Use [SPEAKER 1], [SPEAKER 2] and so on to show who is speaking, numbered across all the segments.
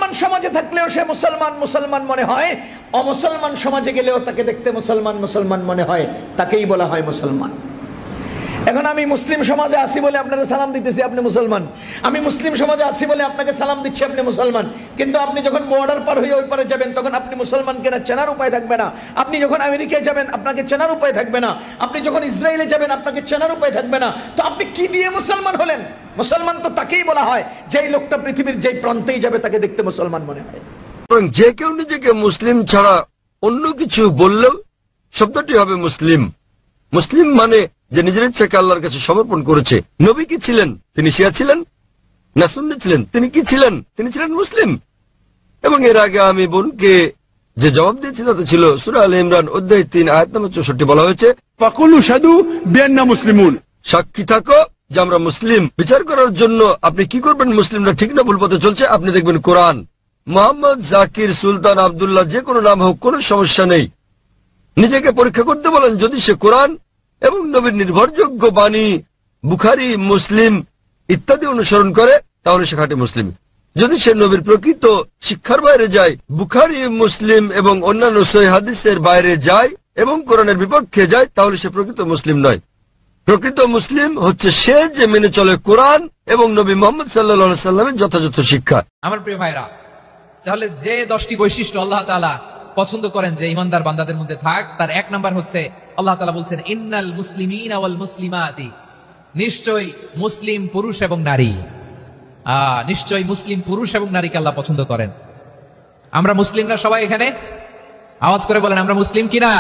[SPEAKER 1] মুসলমান সমাজে থাকলেও সে মুসলমান মুসলমান মনে হয়, অমুসলমান সমাজে গেলেও তাকে দেখতে মুসলমান মুসলমান মনে হয়, তাকেই বলা হয় মুসলমান। এখন আমি মুসলিম সমাজে আছি বলে আপনাকে সালাম দিতেছি, আপনি মুসলমান। আমি মুসলিম সমাজে আছি বলে আপনাকে সালাম দিচ্ছি, আপনি মুসলমান। কিন্তু আপনি যখন বর্ডার পার হয়ে ওই পারে যাবেন, তখন আপনি মুসলমান কিনা চেনার উপায় থাকবে না। আপনি যখন আমেরিকায় যাবেন, আপনাকে চেনার উপায় থাকবে না। আপনি যখন ইসরায়েলে যাবেন, আপনাকে চেনার উপায় থাকবে না। তো আপনি কি দিয়ে মুসলমান হলেন? মুসলমান তো তাকেই বলা হয় যেই লোকটা পৃথিবীর যেই প্রান্তেই যাবে তাকে দেখতে মুসলমান মনে হয়।
[SPEAKER 2] যে কেউ নিজেকে মুসলিম ছাড়া অন্য কিছু বললেও শব্দটি হবে মুসলিম। মুসলিম মানে যে নিজের ইচ্ছাকে আল্লাহর কাছে সমর্পণ করেছে। নবী কি ছিলেন? তিনি শিয়া ছিলেন না সুন্নি ছিলেন? তিনি কি ছিলেন? তিনি ছিলেন মুসলিম। এবং এর আগে আমি বোনকে যে জবাব দিয়েছি তাতে ছিল সূরা আলে ইমরান অধ্যায় 3 আয়াত নম্বর 64 বলা হয়েছে,
[SPEAKER 3] ফাকুলু শাদু বিআন্না মুসলিমুন,
[SPEAKER 2] সাক্ষী থাকো যে আমরা মুসলিম। বিচার করার জন্য আপনি কি করবেন মুসলিমরা ঠিক না ভুল পথে চলছে? আপনি দেখবেন কোরআন। মোহাম্মদ, জাকির, সুলতান, আব্দুল্লাহ, যে কোনো নাম হোক, কোনো সমস্যা নেই। নিজেকে পরীক্ষা করতে বলেন, যদি সে কোরআন এবং নবীর নির্ভরযোগ্য বাণী বুখারী, মুসলিম ইত্যাদি অনুসরণ করে, তাহলে সে খাঁটি মুসলিম। যদি সে নবীর প্রকৃত শিক্ষার বাইরে যায়, বুখারী, মুসলিম এবং অন্যান্য সহিহ হাদিসের বাইরে যায় এবং কোরআনের বিপক্ষে যায়, তাহলে সে প্রকৃত মুসলিম নয়। প্রকৃত মুসলিম হচ্ছে সে যে মেনে চলে কোরআন এবং নবী মুহাম্মদ সাল্লাল্লাহু আলাইহি সাল্লামের যথাযথ শিক্ষা।
[SPEAKER 4] আমার প্রিয় ভাইরা, তাহলে যে 10টি বৈশিষ্ট্য আল্লাহ তাআলা পছন্দ করেন যে ইমানদার বান্দাদের মধ্যে থাক, তার এক নাম্বার হচ্ছে আল্লাহ তাআলা বলছেন ইন্নাল মুসলিমিনা ওয়াল মুসলিমাতি, নিশ্চয়ই মুসলিম পুরুষ এবং নারী। নিশ্চয়ই মুসলিম পুরুষ এবং নারীকে আল্লাহ পছন্দ করেন। আমরা মুসলিমরা সবাই এখানে আওয়াজ করে বলেন আমরা মুসলিম কিনা?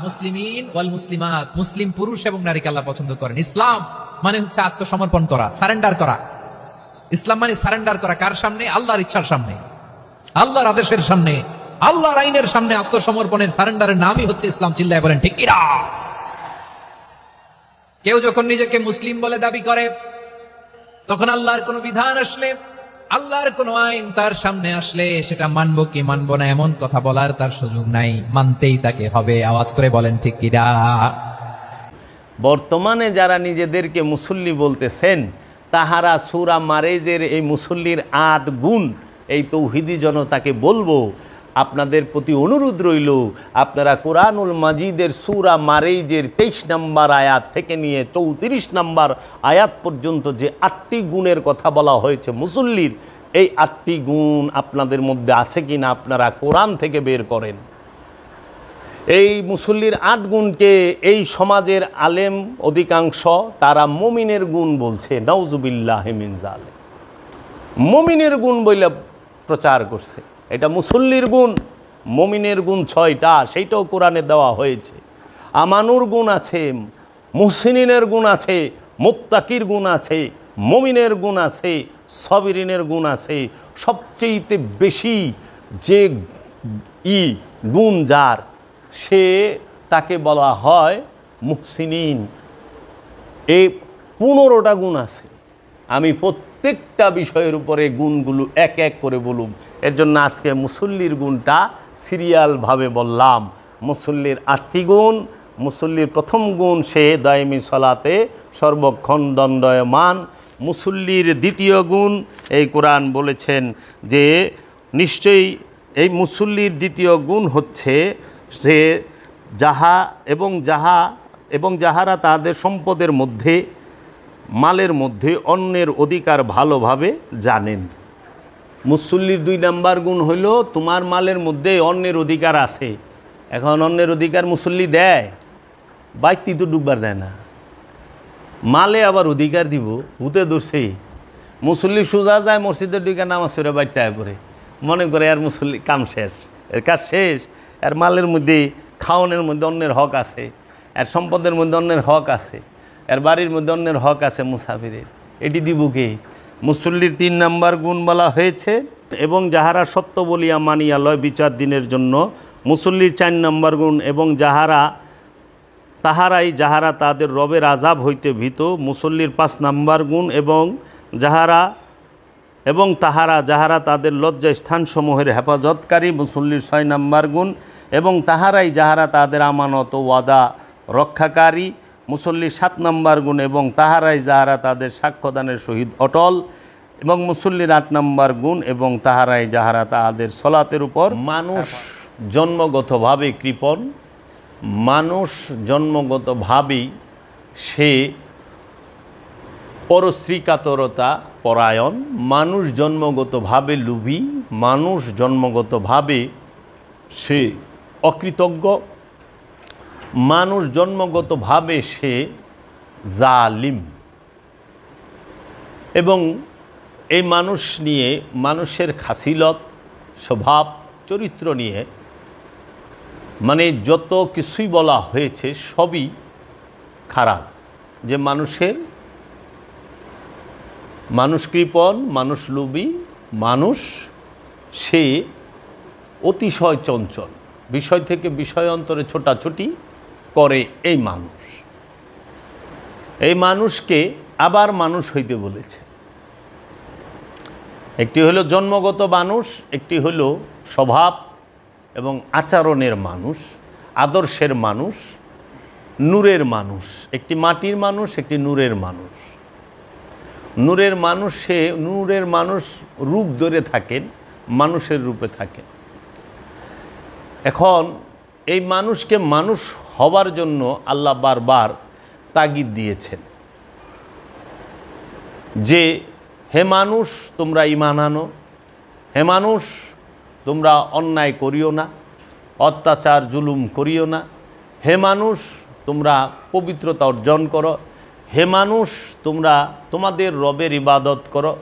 [SPEAKER 4] মুসলিমিন ওয়াল মুসলিমাত, মুসলিম পুরুষ এবং নারীকে আল্লাহ পছন্দ করেন। ইসলাম মানে হচ্ছে আত্মসমর্পণ করা, সারেন্ডার করা। ইসলাম মানে সারেন্ডার করা কার সামনে? আল্লাহর ইচ্ছার সামনে, আল্লাহর আদেশের সামনে, আল্লাহর আইনের সামনে আত্মসমর্পণের সারেন্ডারের নামই হচ্ছে ইসলাম। চিল্লায় বলেন ঠিক কিনা? কেউ যখন নিজেকে মুসলিম বলে দাবি করে, তখন আল্লাহর কোন বিধান আসলে, আল্লাহর কোন আইন তার সামনে আসলে সেটা মানবো কি মানবো না এমন কথা বলার তার সুযোগ নাই, মানতেই তাকে হবে। আওয়াজ করে বলেন ঠিক কিনা?
[SPEAKER 5] বর্তমানে যারা নিজেদেরকে মুসল্লি বলতেছেন, তাহারা সূরা মারেজের এই মুসল্লির 8 গুণ এই তৌহিদি জনতাকে বলবো, আপনাদের প্রতি অনুরোধ রইল, আপনারা কোরআনুল মাজিদের সূরা মারেজের 23 নম্বর আয়াত থেকে নিয়ে 34 নম্বর আয়াত পর্যন্ত যে 8টি গুণের কথা বলা হয়েছে মুসল্লির, এই 8টি গুণ আপনাদের মধ্যে আছে কিনা আপনারা কোরআন থেকে বের করেন। এই মুসল্লির 8 গুণকে এই সমাজের আলেম অধিকাংশ তারা মুমিনের গুণ বলছে, নাউজুবিল্লাহি মিন যালিক। মুমিনের গুণ বইলা প্রচার করছে। এটা মুসল্লির গুণ। মুমিনের গুণ 6টা, সেইটাও কোরআনে দেওয়া হয়েছে। আমানুর গুণ আছে, মুহসিনিনের গুণ আছে, মুত্তাকির গুণ আছে, মুমিনের গুণ আছে, সাবিরিনের গুণ আছে। সবচেয়ে বেশি যে গুণ যার, সে তাকে বলা হয় মুহসিনিন। এই 15টা গুণ আছে। আমি প্রত্যেকটা বিষয়ের উপরে গুণগুলো এক এক করে বলুম। এর জন্য আজকে মুসল্লির গুণটা সিরিয়ালভাবে বললাম। মুসল্লির 8টি গুণ। মুসল্লির প্রথম গুণ, সে দায়মি সলাতে সর্বক্ষণ দণ্ডায়মান। মুসল্লির দ্বিতীয় গুণ, এই কোরআন বলেছেন যে নিশ্চয়ই এই মুসল্লির দ্বিতীয় গুণ হচ্ছে সে যাহারা তাদের সম্পদের মধ্যে, মালের মধ্যে অন্যের অধিকার ভালোভাবে জানেন। মুসল্লির 2 নাম্বার গুণ হইল তোমার মালের মধ্যে অন্যের অধিকার আছে। এখন অন্যের অধিকার মুসল্লি দেয়? বাইতি তো ডুববার দেয় না, মালে আবার অধিকার দিব, ভূতে দোষে। মুসল্লি সোজা যায় মসজিদের দিকে, নামাজ পড়ে বাইরটায় পড়ে, মনে করে আর মুসল্লি কাম শেষ, এর কাজ শেষ। আর মালের মধ্যে, খাওয়ানোর মধ্যে অন্যের হক আছে, আর সম্পদের মধ্যে অন্যের হক আছে, আর বাড়ির মধ্যে অন্যের হক আছে মুসাফিরের। এটি দিব কে? মুসল্লির 3 নাম্বার গুণ বলা হয়েছে এবং যাহারা সত্য বলিয়া মানিয়া লয় বিচার দিনের জন্য। মুসল্লির 4 নাম্বার গুণ এবং তাহারাই যাহারা তাদের রবের আযাব হইতে ভীত। মুসল্লির 5 নাম্বার গুণ এবং তাহারা যাহারা তাদের লজ্জা স্থানসমূহের হেফাজতকারী। মুসল্লির 6 নাম্বার গুণ এবং তাহারাই যাহারা তাদের আমানত ও ওয়াদা রক্ষাকারী। মুসল্লির 7 নাম্বার গুণ এবং তাহারাই যাহারা তাদের সাক্ষ্যদানের সহিত অটল। এবং মুসল্লির 8 নম্বর গুণ এবং তাহারাই যাহারা তাহাদের সলাতের উপর মানুষ জন্মগতভাবে কৃপণ, মানুষ জন্মগতভাবেই সে পরশ্রীকাতরতা পরায়ণ, মানুষ জন্মগতভাবে লোভী, মানুষ জন্মগতভাবে সে অকৃতজ্ঞ, মানুষ জন্মগতভাবে সে জালিম। এবং এই মানুষ নিয়ে, মানুষের খাসিলত, স্বভাব, চরিত্র নিয়ে মানে যত কিছুই বলা হয়েছে সবই খারাপ। যে মানুষ কৃপণ, মানুষ লোভী, মানুষ সে অতিশয় চঞ্চল, বিষয় থেকে বিষয় অন্তরে ছোটাছুটি করে। এই মানুষকে আবার মানুষ হইতে বলেছে। একটি হলো জন্মগত মানুষ, একটি হলো স্বভাব এবং আচরণের মানুষ, আদর্শের মানুষ, নূরের মানুষ। একটি মাটির মানুষ, একটি নূরের মানুষ। নূরের মানুষ সে নূরের মানুষ রূপ ধরে থাকেন, মানুষের রূপে থাকেন। এখন এই মানুষকে মানুষ হবার জন্য আল্লাহ বারবার তাগিদ দিয়েছেন যে হে মানুষ তোমরা ঈমান আনো, হে মানুষ তোমরা অন্যায় করিও না, অত্যাচার জুলুম করিও না, হে মানুষ তোমরা পবিত্রতা অর্জন করো, হে মানুষ তোমরা তোমাদের রবের ইবাদত করো,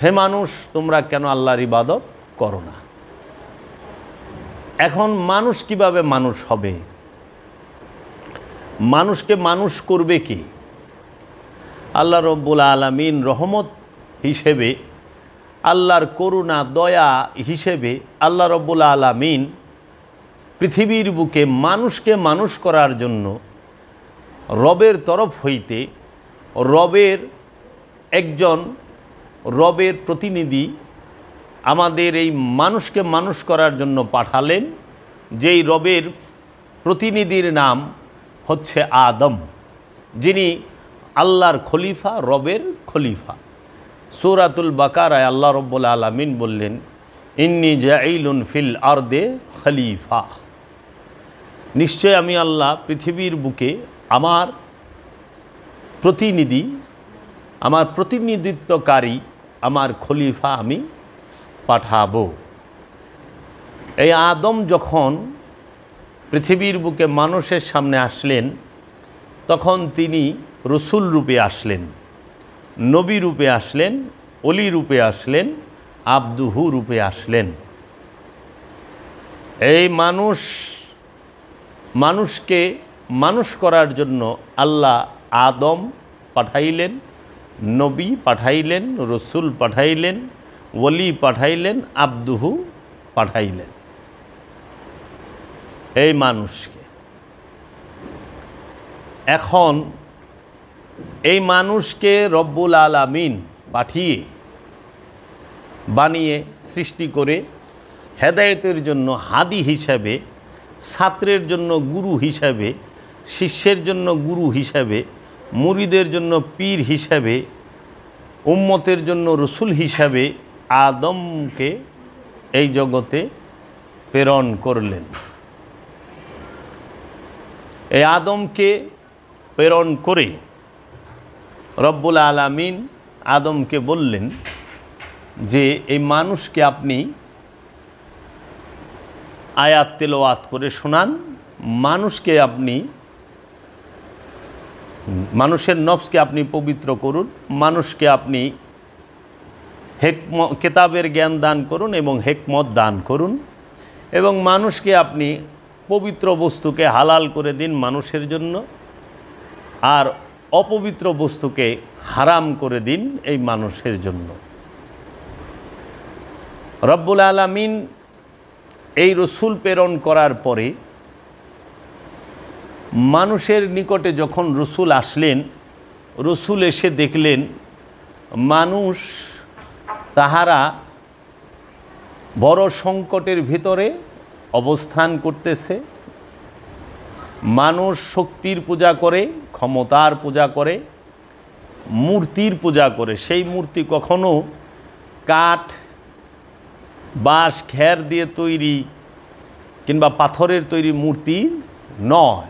[SPEAKER 5] হে মানুষ তোমরা কেন আল্লাহর ইবাদত করো না। এখন মানুষ কিভাবে মানুষ হবে? মানুষকে মানুষ করবে কি? আল্লাহ রব্বুল আলামিন রহমত হিসেবে, আল্লাহর করুণা দয়া হিসেবে আল্লাহ রব্বুল আলামিন পৃথিবীর বুকে মানুষকে মানুষ করার জন্য রবের তরফ হইতে রবের প্রতিনিধি আমাদের এই মানুষকে মানুষ করার জন্য পাঠালেন, যেই রবের প্রতিনিধির নাম হচ্ছে আদম, যিনি আল্লাহর খলিফা, রবের খলিফা। সূরাতুল বাকারায় আল্লাহ রব্বুল আলামিন বললেন, ইন্নী জাঈলুন ফিল আরদে খলিফা, নিশ্চয় আমি আল্লাহ পৃথিবীর বুকে আমার প্রতিনিধিত্বকারী, আমার খলিফা আমি পাঠাবো। এই আদম যখন পৃথিবীর বুকে মানুষের সামনে আসলেন, তখন তিনি রসুল রূপে আসলেন, নবী রূপে আসলেন, অলি রূপে আসলেন, আব্দুহু রূপে আসলেন। এই মানুষকে মানুষ করার জন্য আল্লাহ আদম পাঠাইলেন, নবী পাঠাইলেন, রসুল পাঠাইলেন, ওলি পাঠাইলেন, আব্দুহু পাঠাইলেন এই মানুষকে। এখন এই মানুষকে রব্বুল আলামিন পাঠিয়ে, বানিয়ে, সৃষ্টি করে হেদায়েতের জন্য হাদি হিসাবে, ছাত্রের জন্য গুরু হিসাবে, শিষ্যের জন্য গুরু হিসাবে, মুরিদের জন্য পীর হিসাবে, উম্মতের জন্য রসুল হিসাবে আদমকে এই জগতে প্রেরণ করলেন। এই আদমকে প্রেরণ করে রব্বুল আলামিন আদমকে বললেন যে এই মানুষকে আপনি আয়াত তেলাওয়াত করে শোনান, মানুষের নফসকে আপনি পবিত্র করুন, মানুষকে আপনি কেতাবের জ্ঞান দান করুন এবং হেকমত দান করুন, এবং মানুষকে আপনি পবিত্র বস্তুকে হালাল করে দিন মানুষের জন্য, আর অপবিত্র বস্তুকে হারাম করে দিন এই মানুষের জন্য। রব্বুল আলামিন এই রসুল প্রেরণ করার পরে মানুষের নিকটে যখন রসুল আসলেন, রসুল এসে দেখলেন মানুষ তাহারা বড় সংকটের ভিতরে অবস্থান করতেছে। মানুষ শক্তির পূজা করে, ক্ষমতার পূজা করে, মূর্তির পূজা করে। সেই মূর্তি কখনো কাঠ, বাঁশ, খের দিয়ে তৈরি কিংবা পাথরের তৈরি মূর্তি নয়।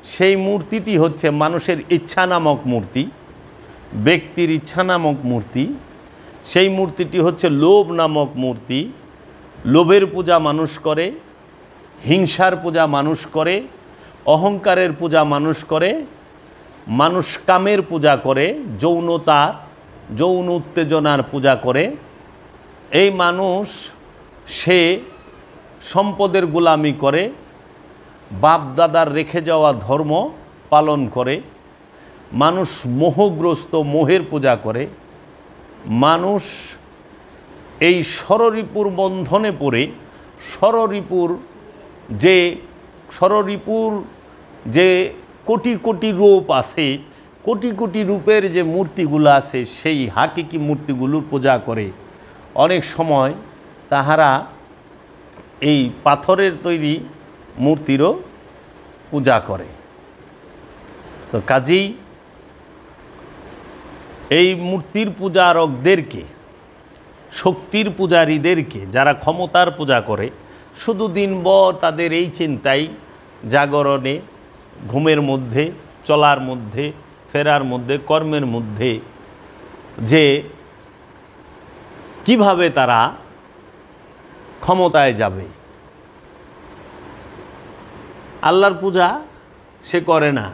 [SPEAKER 5] সেই মূর্তিটি হচ্ছে মানুষের ইচ্ছা নামক মূর্তি, ব্যক্তির ইচ্ছা নামক মূর্তি। সেই মূর্তিটি হচ্ছে লোভ নামক মূর্তি। লোভের পূজা মানুষ করে, হিংসার পূজা মানুষ করে, অহংকারের পূজা মানুষ করে, মানুষ কামের পূজা করে, যৌনতার, যৌন উত্তেজনার পূজা করে। এই মানুষ সে সম্পদের গোলামি করে, বাপ দাদার রেখে যাওয়া ধর্ম পালন করে, মানুষ মোহগ্রস্ত, মোহের পূজা করে। মানুষ এই ষড়রিপুর বন্ধনে পড়ে ষড়রিপুর যে কোটি কোটি রূপ আছে, কোটি কোটি রূপের যে মূর্তিগুলো আছে, সেই হাকিকি মূর্তিগুলোর পূজা করে। অনেক সময় তাহারা এই পাথরের তৈরি মূর্তিরও পূজা করে। তো কাজেই এই মূর্তির পূজারকদেরকে, শক্তির পূজারীদেরকে, যারা ক্ষমতার পূজা করে, শুধু দিনভর তাদের এই চিন্তাই, জাগরণে, ঘুমের মধ্যে, চলার মধ্যে, ফেরার মধ্যে, কর্মের মধ্যে, যে কিভাবে তারা ক্ষমতায় যাবে। আল্লাহর পূজা সে করে না।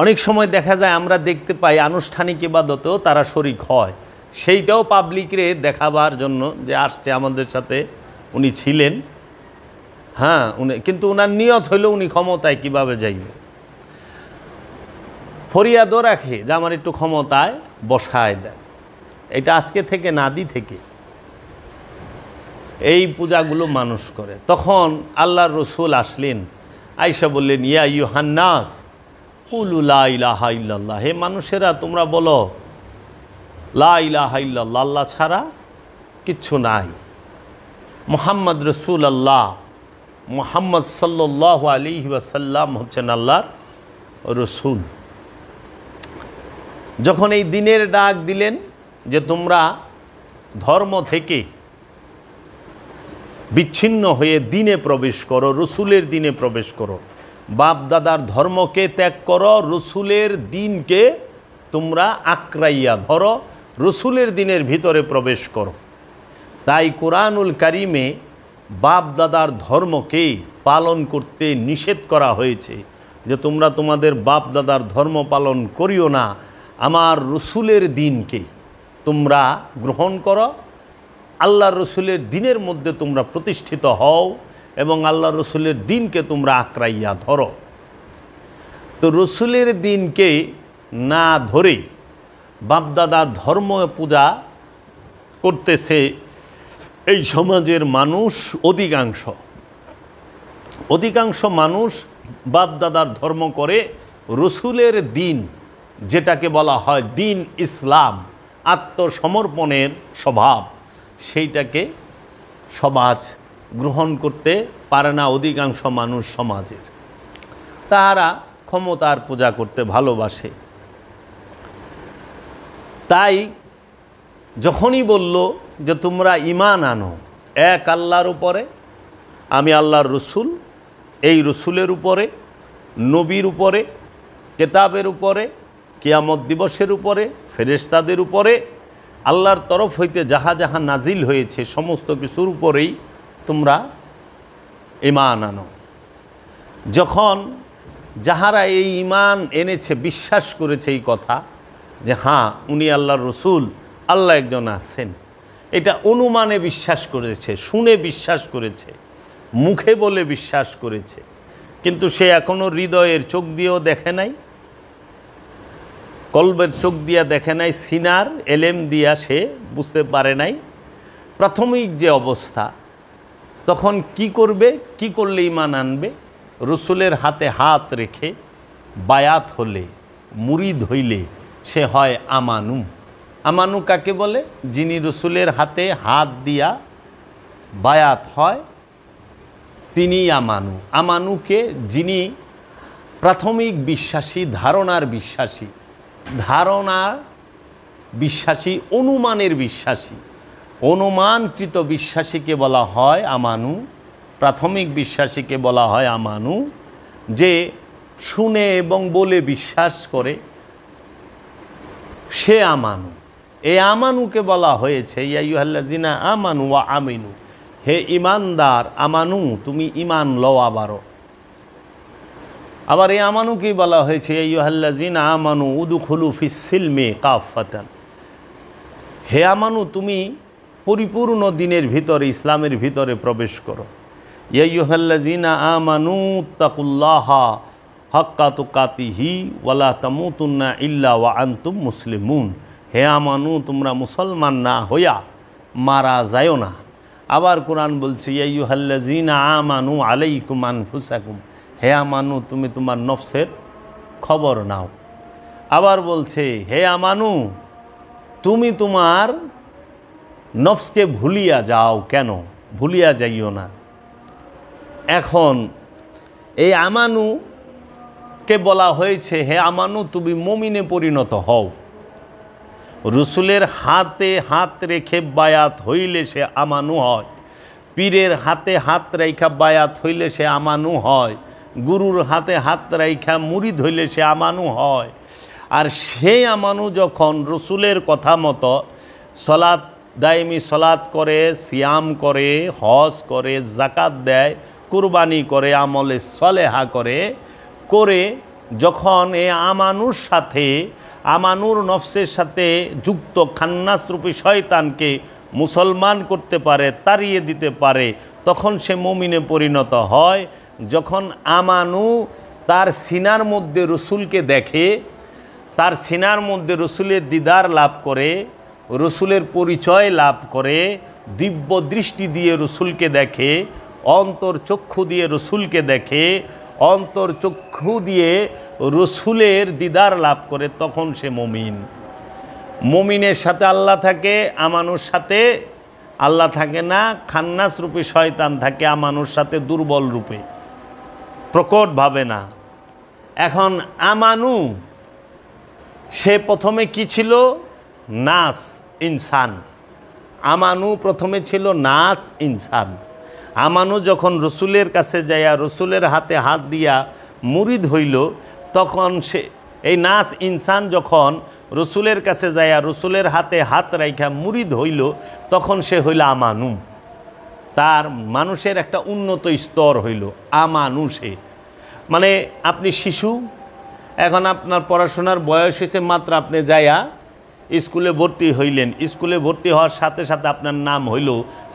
[SPEAKER 5] অনেক সময় দেখা যায়, আমরা দেখতে পাই আনুষ্ঠানিক ইবাদতেও তারা শরিক হয়, সেইটাও পাবলিকরে দেখাবার জন্য যে আসছে আমাদের সাথে, উনি ছিলেন, হ্যাঁ উনি, কিন্তু ওনার নিয়ত হইল উনি ক্ষমতায় কিভাবে যাইবে। ফরিয়াদও রাখে যে আমার একটু ক্ষমতায় বসায় দেন। এটা আজকে থেকে না, আদি থেকে এই পূজাগুলো মানুষ করে। তখন আল্লাহর রসুল আসলেন, আয়েশা বললেন, ইয়া ইউহান্নাস কুলু লা ইলাহা ইল্লাল্লাহ, হে মানুষেরা তোমরা বলো লা ইলাহা ইল্লাল্লাহ, আল্লাহ ছাড়া কিচ্ছু নাই। মুহাম্মদ রাসূলুল্লাহ, মুহাম্মদ সাল্লাল্লাহু আলাইহি ওয়াসাল্লাম হচ্ছেন আল্লাহর রসুল। যখন এই দিনের ডাক দিলেন যে তোমরা ধর্ম থেকে বিচ্ছিন্ন হয়ে দিনে প্রবেশ করো, রসুলের দিনে প্রবেশ করো, বাপ দাদার ধর্মকে ত্যাগ করো, রসুলের দিনকে তোমরা আঁকড়াইয়া ধরো, রসুলের দিনের ভিতরে প্রবেশ করো। তাই কোরআনুল কারিমে বাপ দাদার ধর্মকে পালন করতে নিষেধ করা হয়েছে যে তোমরা তোমাদের বাপ দাদার ধর্ম পালন করিও না, আমার রসুলের দিনকে তোমরা গ্রহণ করো, আল্লাহ রসুলের দিনের মধ্যে তোমরা প্রতিষ্ঠিত হও এবং আল্লাহ রসুলের দিনকে তোমরা আঁকড়াইয়া ধরো। তো রসুলের দিনকে না ধরে বাপদাদার ধর্ম পূজা করতেছে এই সমাজের মানুষ। অধিকাংশ মানুষ বাপদাদার ধর্ম করে, রসুলের দিন যেটাকে বলা হয় দিন ইসলাম, আত্মসমর্পণের স্বভাব, সেইটাকে সমাজ গ্রহণ করতে পারে না। অধিকাংশ মানুষ সমাজের, তারা ক্ষমতার পূজা করতে ভালোবাসে। তাই যখনই বলল যে তোমরা ঈমান আনো এক আল্লাহর উপরে, আমি আল্লাহর রসুল, এই রসুলের উপরে, নবীর উপরে, কেতাবের উপরে, কিয়ামত দিবসের উপরে, ফেরেশতাদের উপরে, আল্লাহর তরফ হইতে যাহা যাহা নাজিল হয়েছে সমস্ত কিছুর উপরেই তোমরা ঈমান আনো। যখন যাহারা এই ঈমান এনেছে, বিশ্বাস করেছে এই কথা যে হ্যাঁ উনি আল্লাহর রসুল, আল্লাহ একজন আছেন, এটা অনুমানে বিশ্বাস করেছে, শুনে বিশ্বাস করেছে, মুখে বলে বিশ্বাস করেছে, কিন্তু সে এখনও হৃদয়ের চোখ দিয়েও দেখে নাই, কলবের চোখ দিয়া দেখে নাই, সিনার এলেম দিয়া সে বুঝতে পারে নাই প্রাথমিক যে অবস্থা। তখন কি করবে, কি করলে ঈমান আনবে? রসুলের হাতে হাত রেখে বায়াত হলে, মুরিদ হইলে সে হয় আমানু। আমানু কাকে বলে? যিনি রসুলের হাতে হাত দিয়া বায়াত হয় তিনি আমানু। আমানুকে যিনি প্রাথমিক বিশ্বাসী, ধারণার বিশ্বাসী, ধারণা বিশ্বাসী, অনুমানের বিশ্বাসী। অনুমানকৃত বিশ্বাসীকে বলা হয় আমানু, প্রাথমিক বিশ্বাসীকে বলা হয় আমানু, যে শুনে এবং বলে বিশ্বাস করে সে আমানু। এই আমানুকে বলা হয়েছে ইয়া আইয়ুহাল্লাযিনা আমানু ওয়া আমিনু, হে ইমানদার আমানু, তুমি ইমান লও। আবার এই আমানুকেই বলা হয়েছে ইয়া আইয়ুহাল্লাযিনা আমানু উদখুলু ফিস সিলমি কাফাতান, হে আমানু, তুমি পরিপূর্ণ দিনের ভিতরে, ইসলামের ভিতরে প্রবেশ করো। ইয়া আইয়ুহাল্লাযিনা আমানু তাকুল্লাহা হাক্কা তুকাতিহি ওয়ালা তামুতুন্না ইল্লা ওয়া আনতুম মুসলিমুন, হে আমানু, তোমরা মুসলমান না হইয়া মারা যায়ও না। আবার কোরআন বলছে ইয়া আইয়ুহাল্লাযিনা আমানু আলাইকুম আনফুসাকুম, হে আমানু, তুমি তোমার নফসের খবর নাও। আবার বলছে হে আমানু, তুমি তোমার নফসকে ভুলিয়া যাও, কেন ভুলিয়া যাইও না। এখন এই আমানুকে বলা হয়েছে হে আমানু, তুমি মুমিনে পরিণত হও। রসুলের হাতে হাত রেখে বায়াত হইলে সে আমানু হয়, পীরের হাতে হাত রেখা বায়াত হইলে সে আমানু হয়, গুরুর হাতে হাত রেখা মুরিদ হইলে সে আমানু হয়। আর সেই আমানু যখন রসুলের কথা মতো সলাত, দায়মি সলাত করে, সিয়াম করে, হজ করে, জাকাত দেয়, কুরবানি করে, আমলে সলেহা করে যখন এ আমানুর সাথে, আমানুর নফসের সাথে যুক্ত খান্নাসরূপী শয়তানকে মুসলমান করতে পারে, তাড়িয়ে দিতে পারে, তখন সে মুমিনে পরিণত হয়। যখন আমানু তার সিনার মধ্যে রসুলকে দেখে, তার সিনার মধ্যে রসুলের দিদার লাভ করে, রসুলের পরিচয় লাভ করে, দিব্য দৃষ্টি দিয়ে রসুলকে দেখে, অন্তর চক্ষু দিয়ে রসুলকে দেখে, অন্তর চক্ষু দিয়ে রসুলের দিদার লাভ করে, তখন সে মুমিন। মুমিনের সাথে আল্লাহ থাকে, আমানুর সাথে আল্লাহ থাকে না। খান্নাস রূপে শয়তান থাকে আমানুর সাথে দুর্বল রূপে, প্রকটভাবে না। এখন আমানু সে প্রথমে কি ছিল? নাস, ইনসান। আমানু প্রথমে ছিল নাস, ইনসান। আমানু যখন রসুলের কাছে যাইয়া রসুলের হাতে হাত দিয়া মুরিদ হইল, তখন সে এই নাস ইনসান যখন রসুলের কাছে যাইয়া রসুলের হাতে হাত রাইখা মুরিদ হইল, তখন সে হইল আমানু। তার মানুষের একটা উন্নত স্তর হইল আমানু। সে মানে আপনি শিশু, এখন আপনার পড়াশোনার বয়স হয়েছে মাত্র, আপনি যাইয়া স্কুলে ভর্তি হইলেন। স্কুলে ভর্তি হওয়ার সাথে সাথে আপনার নাম হইল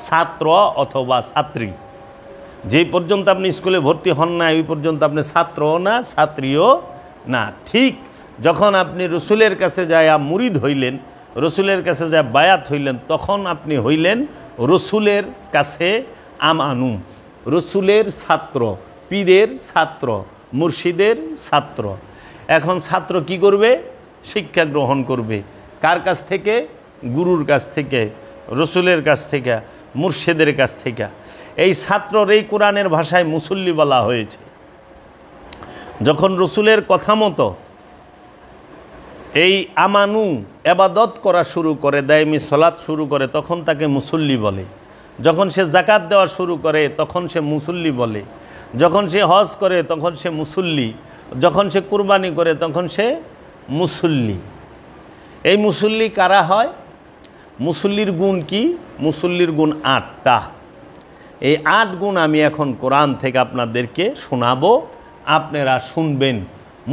[SPEAKER 5] ছাত্র অথবা ছাত্রী। যে পর্যন্ত আপনি স্কুলে ভর্তি হন না, ওই পর্যন্ত আপনি ছাত্রও না, ছাত্রীও না। ঠিক যখন আপনি রসুলের কাছে যাইয়া মুরিদ হইলেন, রসুলের কাছে যা বায়াত হইলেন, তখন আপনি হইলেন রসুলের কাছে আমানু, রসুলের ছাত্র, পীরের ছাত্র, মুর্শিদের ছাত্র। এখন ছাত্র কি করবে? শিক্ষা গ্রহণ করবে। কার কাছ থেকে? গুরুর কাছ থেকে, রসুলের কাছ থেকে, মুর্শিদের কাছ থেকে। এই ছাত্রর এই কোরআনের ভাষায় মুসল্লি বলা হয়েছে। যখন রসুলের কথা মতো এই আমানু এবাদত করা শুরু করে, দায়মি সলাৎ শুরু করে, তখন তাকে মুসল্লি বলে। যখন সে জাকাত দেওয়া শুরু করে, তখন সে মুসল্লি বলে। যখন সে হজ করে, তখন সে মুসল্লি। যখন সে কুরবানি করে, তখন সে মুসল্লি। এই মুসল্লি কারা হয়? মুসল্লির গুণ কি? মুসল্লির গুণ 8টা। এই 8 গুণ আমি এখন কোরআন থেকে আপনাদেরকে শোনাবো, আপনারা শুনবেন।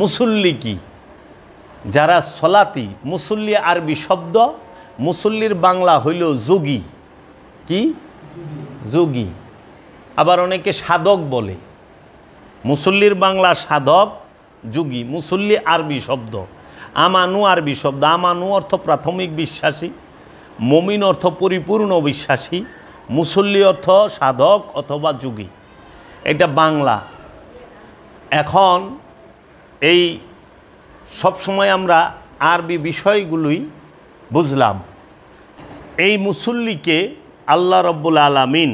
[SPEAKER 5] মুসল্লি কি? যারা সলাতি, মুসল্লি আরবি শব্দ, মুসল্লির বাংলা হইল যোগী। কি? যোগী। আবার অনেকে সাধক বলে। মুসল্লির বাংলা সাধক, যোগী। মুসল্লি আরবি শব্দ, আমানু আরবি শব্দ। আমানু অর্থ প্রাথমিক বিশ্বাসী, মুমিন অর্থ পরিপূর্ণ বিশ্বাসী, মুসল্লি অর্থ সাধক অথবা যোগী। এটা বাংলা। এখন এই সবসময় আমরা আরবি বিষয়গুলোই বুঝলাম। এই মুসল্লিকে আল্লাহ রব্বুল আলামিন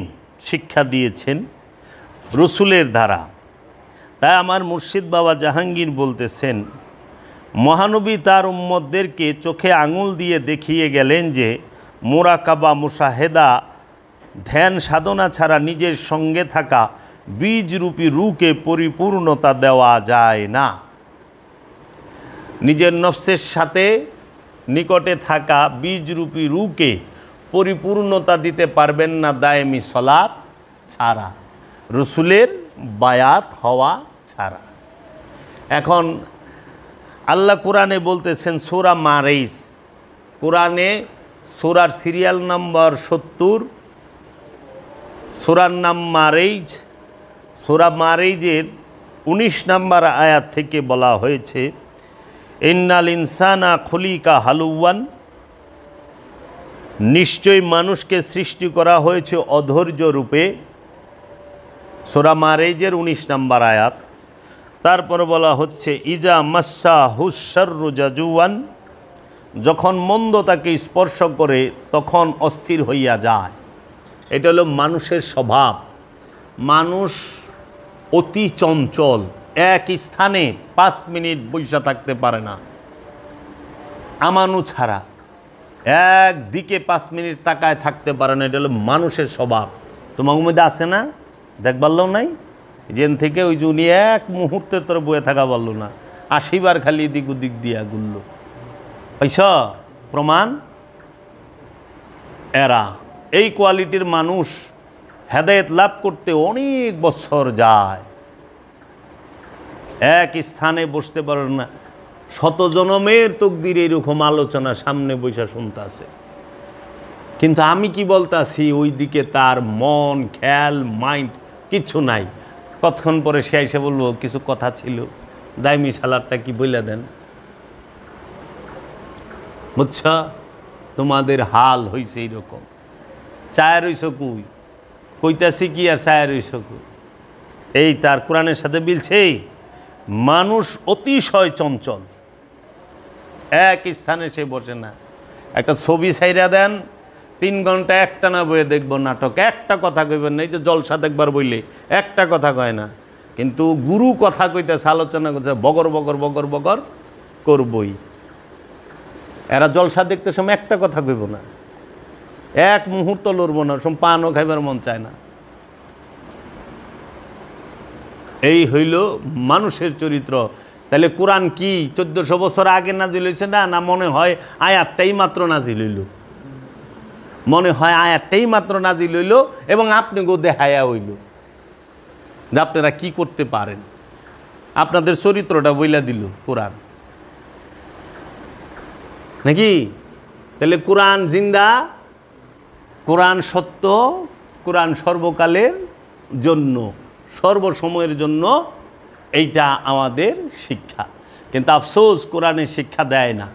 [SPEAKER 5] শিক্ষা দিয়েছেন রসুলের দ্বারা। তাই আমার মুর্শিদ বাবা জাহাঙ্গীর বলতেছেন, মহানবী তার উম্মতদেরকে চোখে আঙুল দিয়ে দেখিয়ে গেলেন যে মোরাকাবা মুশাহেদা ধ্যান সাধনা ছাড়া নিজের সঙ্গে থাকা বীজরূপী রূকে পরিপূর্ণতা দেওয়া যায় না। নিজের নফসের সাথে নিকটে থাকা বীজরূপী রূকে পরিপূর্ণতা দিতে পারবেন না দায়েমি সলাত ছাড়া, রসুলের বায়াত হওয়া ছাড়া। এখন আল্লাহ কোরআনে বলতেছেন সূরা মারিজ, কোরআনে সূরার সিরিয়াল নম্বর 70, সূরার নাম মারিজ। সূরা মারিজের 19 নম্বর আয়াত থেকে বলা হয়েছে ইন্নাল ইনসানা খুলিকা হালুওয়ান, নিশ্চয়ই মানুষকে সৃষ্টি করা হয়েছে অধৈর্য রূপে। সূরা মারিজের 19 নম্বর আয়াত। তারপরে বলা হচ্ছে ইজা মাসা হুশাররু জাজুয়ান, যখন মন্দ তাকে স্পর্শ করে তখন অস্থির হইয়া যায়। এটা হলো মানুষের স্বভাব। মানুষ অতি চঞ্চল, এক স্থানে 5 মিনিট বসে থাকতে পারে না আমানু ছাড়া, একদিকে 5 মিনিট তাকায় থাকতে পারে না। এটা হলো মানুষের স্বভাব। তোমার মধ্যে আছে না? দেখবারও নাই যেন থেকে ওই যে উনি এক মুহূর্তে তোর বয়ে থাকা পারল না, 80 বার খালি এদিক ওদিক দিয়া গুলল। পয়সা প্রমাণ এরা এই কোয়ালিটির মানুষ হেদায়েত লাভ করতে অনেক বছর যায়, এক স্থানে বসতে পারে না। শত জনমের তকদির এরকম আলোচনা সামনে বসে শুনতে আছে, কিন্তু আমি কি বলতাছি ওই দিকে তার মন খেয়াল মাইন্ড কিচ্ছু নাই। কতক্ষণ পরে সে এসে বলবো কিছু কথা ছিল, দাইমি সালাদটা কি বইলা দেন। বুঝছ, তোমাদের হাল হইছে এইরকম। চায় রইছ কুই, কইতাছি কি আর চায় রইছ কুই। এই তার কোরআনের সাথে মিলছে। মানুষ অতিশয় চঞ্চল, এক স্থানে সে বসে না। একটা ছবি ছাইরা দেন, 3 ঘন্টা একটানা বইয়ে দেখবো নাটক, একটা কথা কইবেন না। এই যে জলসা দেখবার বইলে একটা কথা কয় না, কিন্তু গুরু কথা কইতেছে, আলোচনা করছে, বগর বগর বগর বগর করবই। এরা জলসা দেখতে সময় একটা কথা কইব না, এক মুহূর্ত লড়ব না, সব পানও খাইবার মন চায় না। এই হইল মানুষের চরিত্র। তাহলে কোরআন কি 1400 বছর আগে নাজিল হয়েছে না? না মনে হয় আয়াতটাই মাত্র নাজিল হইল, মনে হয় আয়াতটাই মাত্র নাজিল হইল এবং আপনি গো দেখায়া হইল যে আপনারা কি করতে পারেন। আপনাদের চরিত্রটা বইলা দিল কোরআন, নাকি? তাহলে কোরআন জিন্দা, কোরআন সত্য, কোরআন সর্বকালের জন্য, সর্বসময়ের জন্য। এইটা আমাদের শিক্ষা। কিন্তু আফসোস কোরআনে শিক্ষা দেয় না,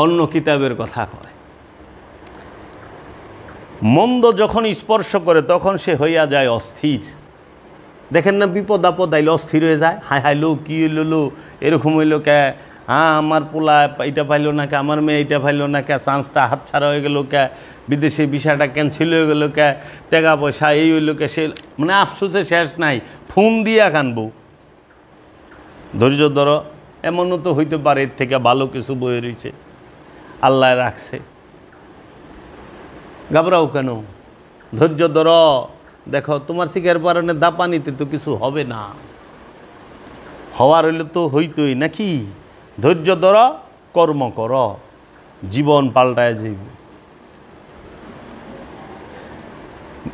[SPEAKER 5] অন্য কিতাবের কথা কয়। মন্দ যখন স্পর্শ করে তখন সে হইয়া যায় অস্থির। দেখেন না, বিপদ আপদ আইলে অস্থির হয়ে যায়। হায় হায় লো, কী হইল লো, এরকম হইল কে, হ্যাঁ আমার পোলা এটা পাইলো না কে, আমার মেয়ে এটা পাইলো না কে, চান্সটা হাতছাড়া হয়ে গেল কে, বিদেশে ভিসাটা ক্যান্সেল হয়ে গেল কে, টাকা পয়সা এই হইল কে, সে মানে আফসোসে শেষ নাই। ফোন দিয়া কানবো। ধৈর্য ধরো, এমনও তো হইতে পারে এর থেকে ভালো কিছু বয়ে রয়েছে, আল্লাহ রাখছে। ঘাবড়াও কেন? ধৈর্য ধরো। দেখো তোমার শিকার পারণে দাপানিতে তো কিছু হবে না, হওয়ার হইলে তো হইতই নাকি। ধৈর্য ধরো, কর্ম করো, জীবন পাল্টায় যাইব।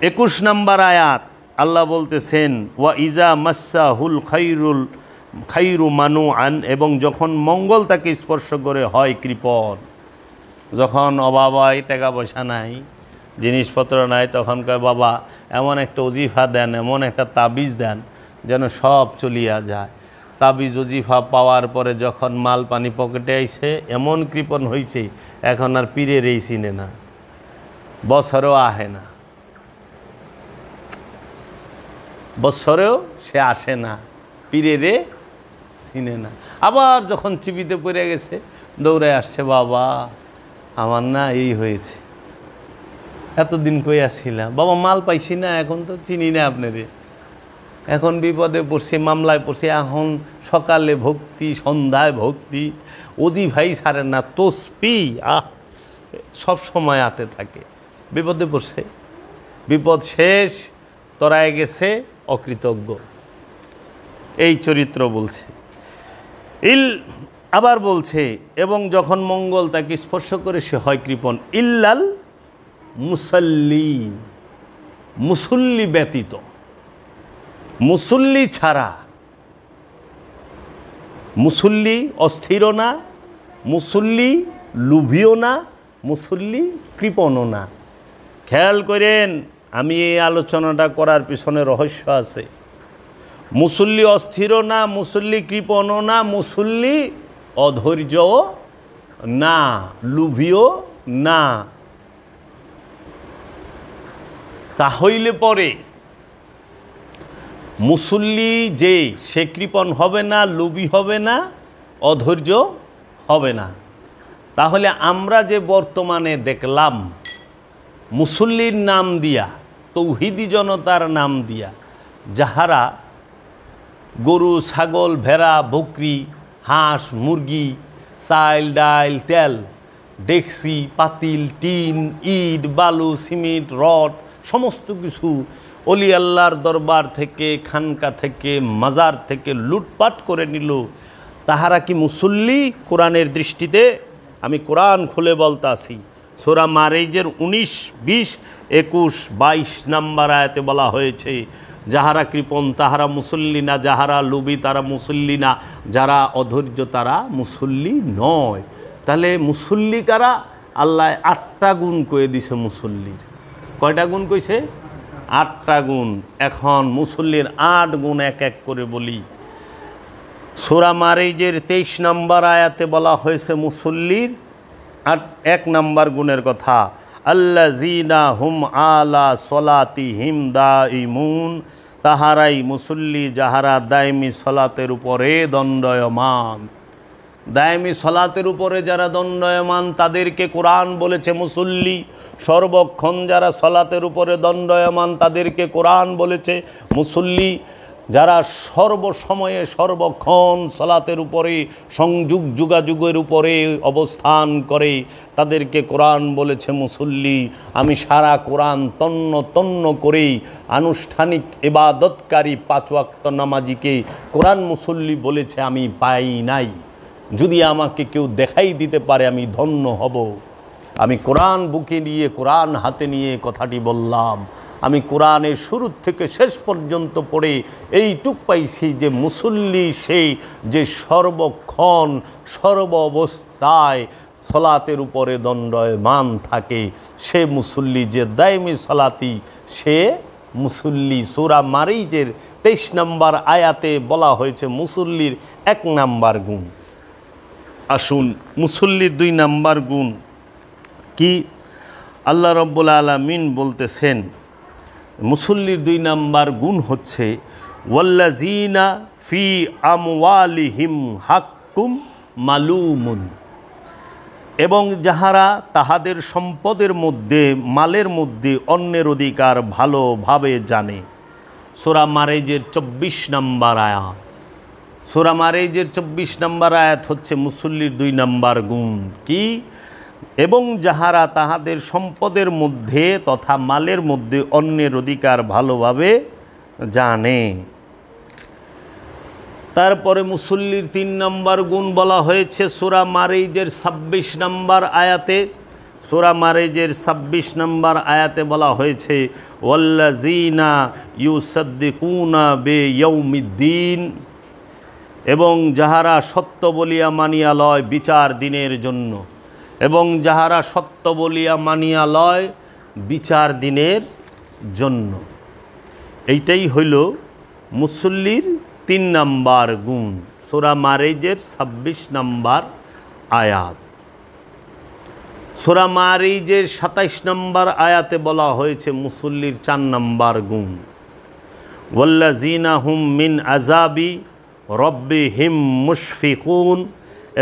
[SPEAKER 5] 21 নম্বর আয়াত আল্লাহ বলতেছেন ওয়া ইজা মাসাহুল খাইরু মানুআন, এবং যখন মঙ্গল তাকে স্পর্শ করে হয় কৃপণ। যখন অভাব হয়, টাকা পয়সা নাই, জিনিসপত্র নাই, তখন কয় বাবা এমন একটা ওজিফা দেন, এমন একটা তাবিজ দেন যেন সব চলিয়া যায়। তাবিজ ওজিফা পাওয়ার পরে যখন মাল পানি পকেটে আইছে, এমন কৃপণ হয়েছে এখন আর পীরের এই চিনে না, বছরেও আহে না, বছরেও সে আসে না, পীরেরে চিনে না। আবার যখন চিবিতে পড়ে গেছে দৌড়ে আসছে, বাবা আমার না এই হয়েছে, এতদিন কই আসছিলাম বাবা, মাল পাইছি না, এখন তো চিনি না আপনারে। এখন বিপদে পড়ছি, মামলায় পড়ছি, এখন সকালে ভক্তি, সন্ধ্যায় ভক্তি, অজি ভাই ছাড়েন না, তসবি সব সময় হাতে থাকে। বিপদে পড়ছে, বিপদ শেষ, তরায় গেছে অকৃতজ্ঞ। এই চরিত্র বলছে। আবার বলছে, এবং যখন মঙ্গল তাকে স্পর্শ করে সে হয় কৃপণ, ইল্লাল মুসাল্লিন, মুসল্লি ব্যতীত, মুসল্লি ছাড়া। মুসল্লি অস্থিরও না, মুসল্লি লুভিও না, মুসল্লি কৃপণও না। খেয়াল করেন, আমি এই আলোচনাটা করার পিছনে রহস্য আছে। মুসল্লি অস্থিরও না, মুসল্লি কৃপণও না, মুসল্লি অধৈর্যও না, লুভিও না। তাহলে পরে মুসল্লি যে সে কৃপণ হবে না, লোভী হবে না, অধৈর্য হবে না। তাহলে আমরা যে বর্তমানে দেখলাম মুসল্লির নাম দিয়া, তৌহিদি জনতার নাম দিয়া, যাহারা গরু, ছাগল, ভেড়া, বকরি, হাঁস, মুরগি, চাল, ডাল, তেল, ডেকসি, পাতিল, টিন, ইট, বালু, সিমেন্ট, রড, সমস্ত কিছু অলি আল্লাহর দরবার থেকে, খানকা থেকে, মাজার থেকে লুটপাট করে নিল, তাহারা কি মুসল্লি কোরআনের দৃষ্টিতে? আমি কোরআন খুলে বলতাছি, সূরা মারিজের 19, 20, 21, 22 নম্বর আয়াতে বলা হয়েছে, যাহারা কৃপণ তাহারা মুসল্লি না, যাহারা লোভী তারা মুসল্লি না, যারা অধৈর্য তারা মুসল্লি নয়। তাহলে মুসল্লি কারা? আল্লাহ 8টা গুণ কয়ে দিছে মুসল্লির। কয়টা গুণ কইছে? 8টা গুণ। এখন মুসল্লির 8 গুণ এক এক করে বলি। সূরা মারিজের 23 নম্বর আয়াতে বলা হয়েছে মুসল্লির 1 নম্বর গুণের কথা, আল্লাযীনা হুম আলা সলাতিহিম দাইমুন, তাহারাই মুসল্লি যাহারা দায়মি সলাতের উপরে দণ্ডায়মান। দায়মি সলাতের উপরে যারা দণ্ডায়মান তাদেরকে কোরআন বলেছে মুসল্লি। সর্বক্ষণ যারা সলাতের উপরে দণ্ডায়মান তাদেরকে কোরআন বলেছে মুসল্লি। যারা সর্বসময়ে সর্বক্ষণ সলাতের উপরে সংযোগ যোগাযোগের উপরে অবস্থান করে তাদেরকে কোরআন বলেছে মুসল্লি। আমি সারা কোরআন তন্ন তন্ন করে আনুষ্ঠানিক ইবাদতকারী 5 ওয়াক্ত নামাজিকে কোরআন মুসল্লি বলেছে আমি পাই নাই। যদি আমাকে কেউ দেখাই দিতে পারে আমি ধন্য হব। আমি কোরআন বুকে নিয়ে, কোরআন হাতে নিয়ে কথাটি বললাম। আমি কোরআনের শুরু থেকে শেষ পর্যন্ত পড়ে এইটুক পাইছি যে মুসল্লি সেই যে সর্বক্ষণ সর্ব অবস্থায় সলাতের উপরে দণ্ডায়মান থাকে, সে মুসল্লি, যে দায়মি সলাতি সে মুসল্লি। সূরা মারিজের 23 নম্বর আয়াতে বলা হয়েছে মুসল্লির 1 নম্বর গুণ। আসুন মুসল্লির 2 নম্বর গুণ কি? আল্লাহ রাব্বুল আলামিন বলতেছেন মুসল্লির 2 নম্বর গুণ হচ্ছে ওয়াল্লাযীনা ফি আমওয়ালিহিম হাক্কুম মালুমুন, এবং যাহারা তাহাদের সম্পদের মধ্যে, মালের মধ্যে অন্যের অধিকার ভালোভাবে জানে। সূরা মারিজের 24 নম্বর আয়াত। সূরা মারিজের 24 নম্বর আয়াত হচ্ছে মুসল্লির 2 নম্বর গুণ কি? এবং যাহারা তাহাদের সম্পদের মধ্যে তথা মালের মধ্যে অন্যের অধিকার ভালোভাবে জানে। তারপরে মুসল্লির 3 নম্বর গুণ বলা হয়েছে সূরা মারিজের 26 নম্বর আয়াতে। সূরা মারিজের 26 নম্বর আয়াতে বলা হয়েছে ওয়াল্লাযীনা ইউসাদ্দিকুনা বিয়াউমিদ্দিন, এবং যাহারা সত্য বলিয়া মানিয়া লয় বিচার দিনের জন্য, এবং যাহারা সত্য বলিয়া মানিয়া লয় বিচার দিনের জন্য। এইটাই হইল মুসল্লির 3 নম্বর গুণ। সূরা মারিজের 26 নম্বর আয়াত। সূরা মারিজের 27 নম্বর আয়াতে বলা হয়েছে মুসল্লির 4 নম্বর গুণ ওয়াল্লাযীনা হুম মিন আযাবি রব্বিহিম মুশফিকুন,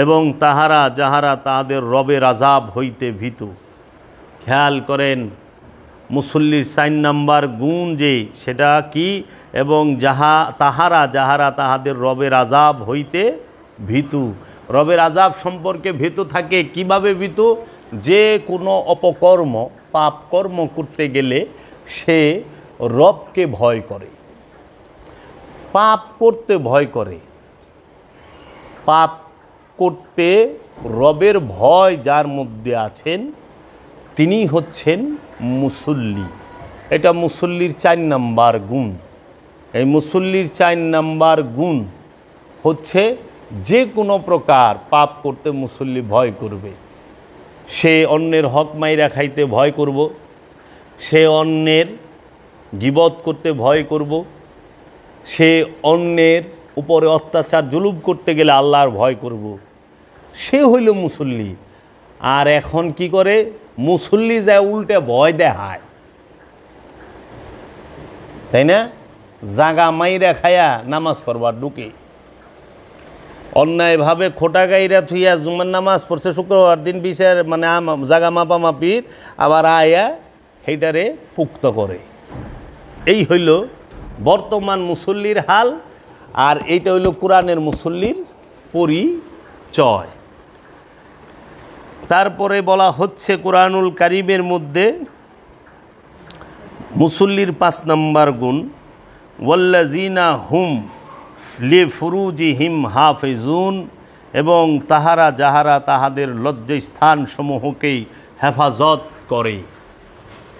[SPEAKER 5] এবং তাহারা যাহারা তাহাদের রবের আযাব হইতে ভীতু। খেয়াল করেন মুসল্লির 4 নাম্বার গুণ যে সেটা কি, এবং যাহারা তাহাদের রবের আযাব হইতে ভীতু। রবের আযাব সম্পর্কে ভীতু থাকে। কিভাবে ভীতু? যে কোনো অপকর্ম পাপ কর্ম করতে গেলে সে রবকে ভয় করে, পাপ করতে ভয় করে। পাপ করতে রবের ভয় যার মধ্যে আছেন তিনি হচ্ছেন মুসল্লি। এটা মুসল্লির 4 নাম্বার গুণ। এই মুসল্লির 4 নাম্বার গুণ হচ্ছে যে কোনো প্রকার পাপ করতে মুসল্লি ভয় করবে। সে অন্যের হক মাইরা খাইতে ভয় করব, সে অন্যের গীবত করতে ভয় করব, সে অন্যের উপরে অত্যাচার জুলুম করতে গেলে আল্লাহর ভয় করব। সে হইল মুসল্লি। আর এখন কি করে? মুসল্লি যায় উল্টে ভয় দেখায়, তাই না? জাগা মাইরা খায়া নামাজ পড়বার ঢুকে, অন্যায়ভাবে খোটা গাইরা থুইয়া জুমার নামাজ পড়ছে শুক্রবার দিন বিচার মানে জাগা মাপা মাপির, আবার আয়া সেইটারে পুক্ত করে। এই হইল বর্তমান মুসল্লির হাল। আর এইটা হইল কোরআনের মুসল্লির পরিচয়। তারপরে বলা হচ্ছে কোরআনুল কারীমের মধ্যে মুসল্লির 5 নাম্বার গুণ, ওয়াল্লাযিনা হুম লিফুরুজিহিম হাফিজুন, এবং যাহারা তাহাদের লজ্জাস্থানসমূহকেই হেফাজত করে।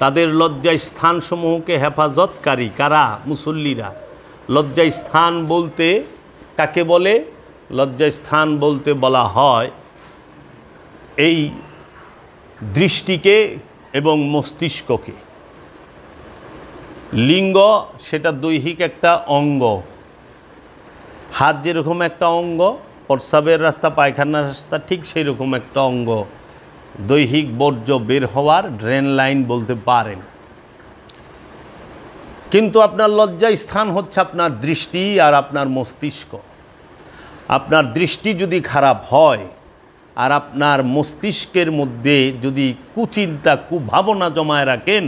[SPEAKER 5] তাদের লজ্জাস্থানসমূহকে হেফাজতকারী কারা? মুসল্লিরা। লজ্জাস্থান বলতে কাকে বলে? লজ্জাস্থান বলতে বলা হয় এই দৃষ্টিকে এবং মস্তিষ্ককে। লিঙ্গ সেটা দৈহিক একটা অঙ্গ। হাত যেরকম একটা অঙ্গ, প্রস্রাবের রাস্তা পায়খানার রাস্তা ঠিক সেই রকম একটা অঙ্গ। দৈহিক বর্জ্য বের হওয়ার ড্রেন লাইন বলতে পারেন। কিন্তু আপনার লজ্জার স্থান হচ্ছে আপনার দৃষ্টি আর আপনার মস্তিষ্ক। আপনার দৃষ্টি যদি খারাপ হয় আর আপনার মস্তিষ্কের মধ্যে যদি কুচিন্তা কুভাবনা জমায় রাখেন,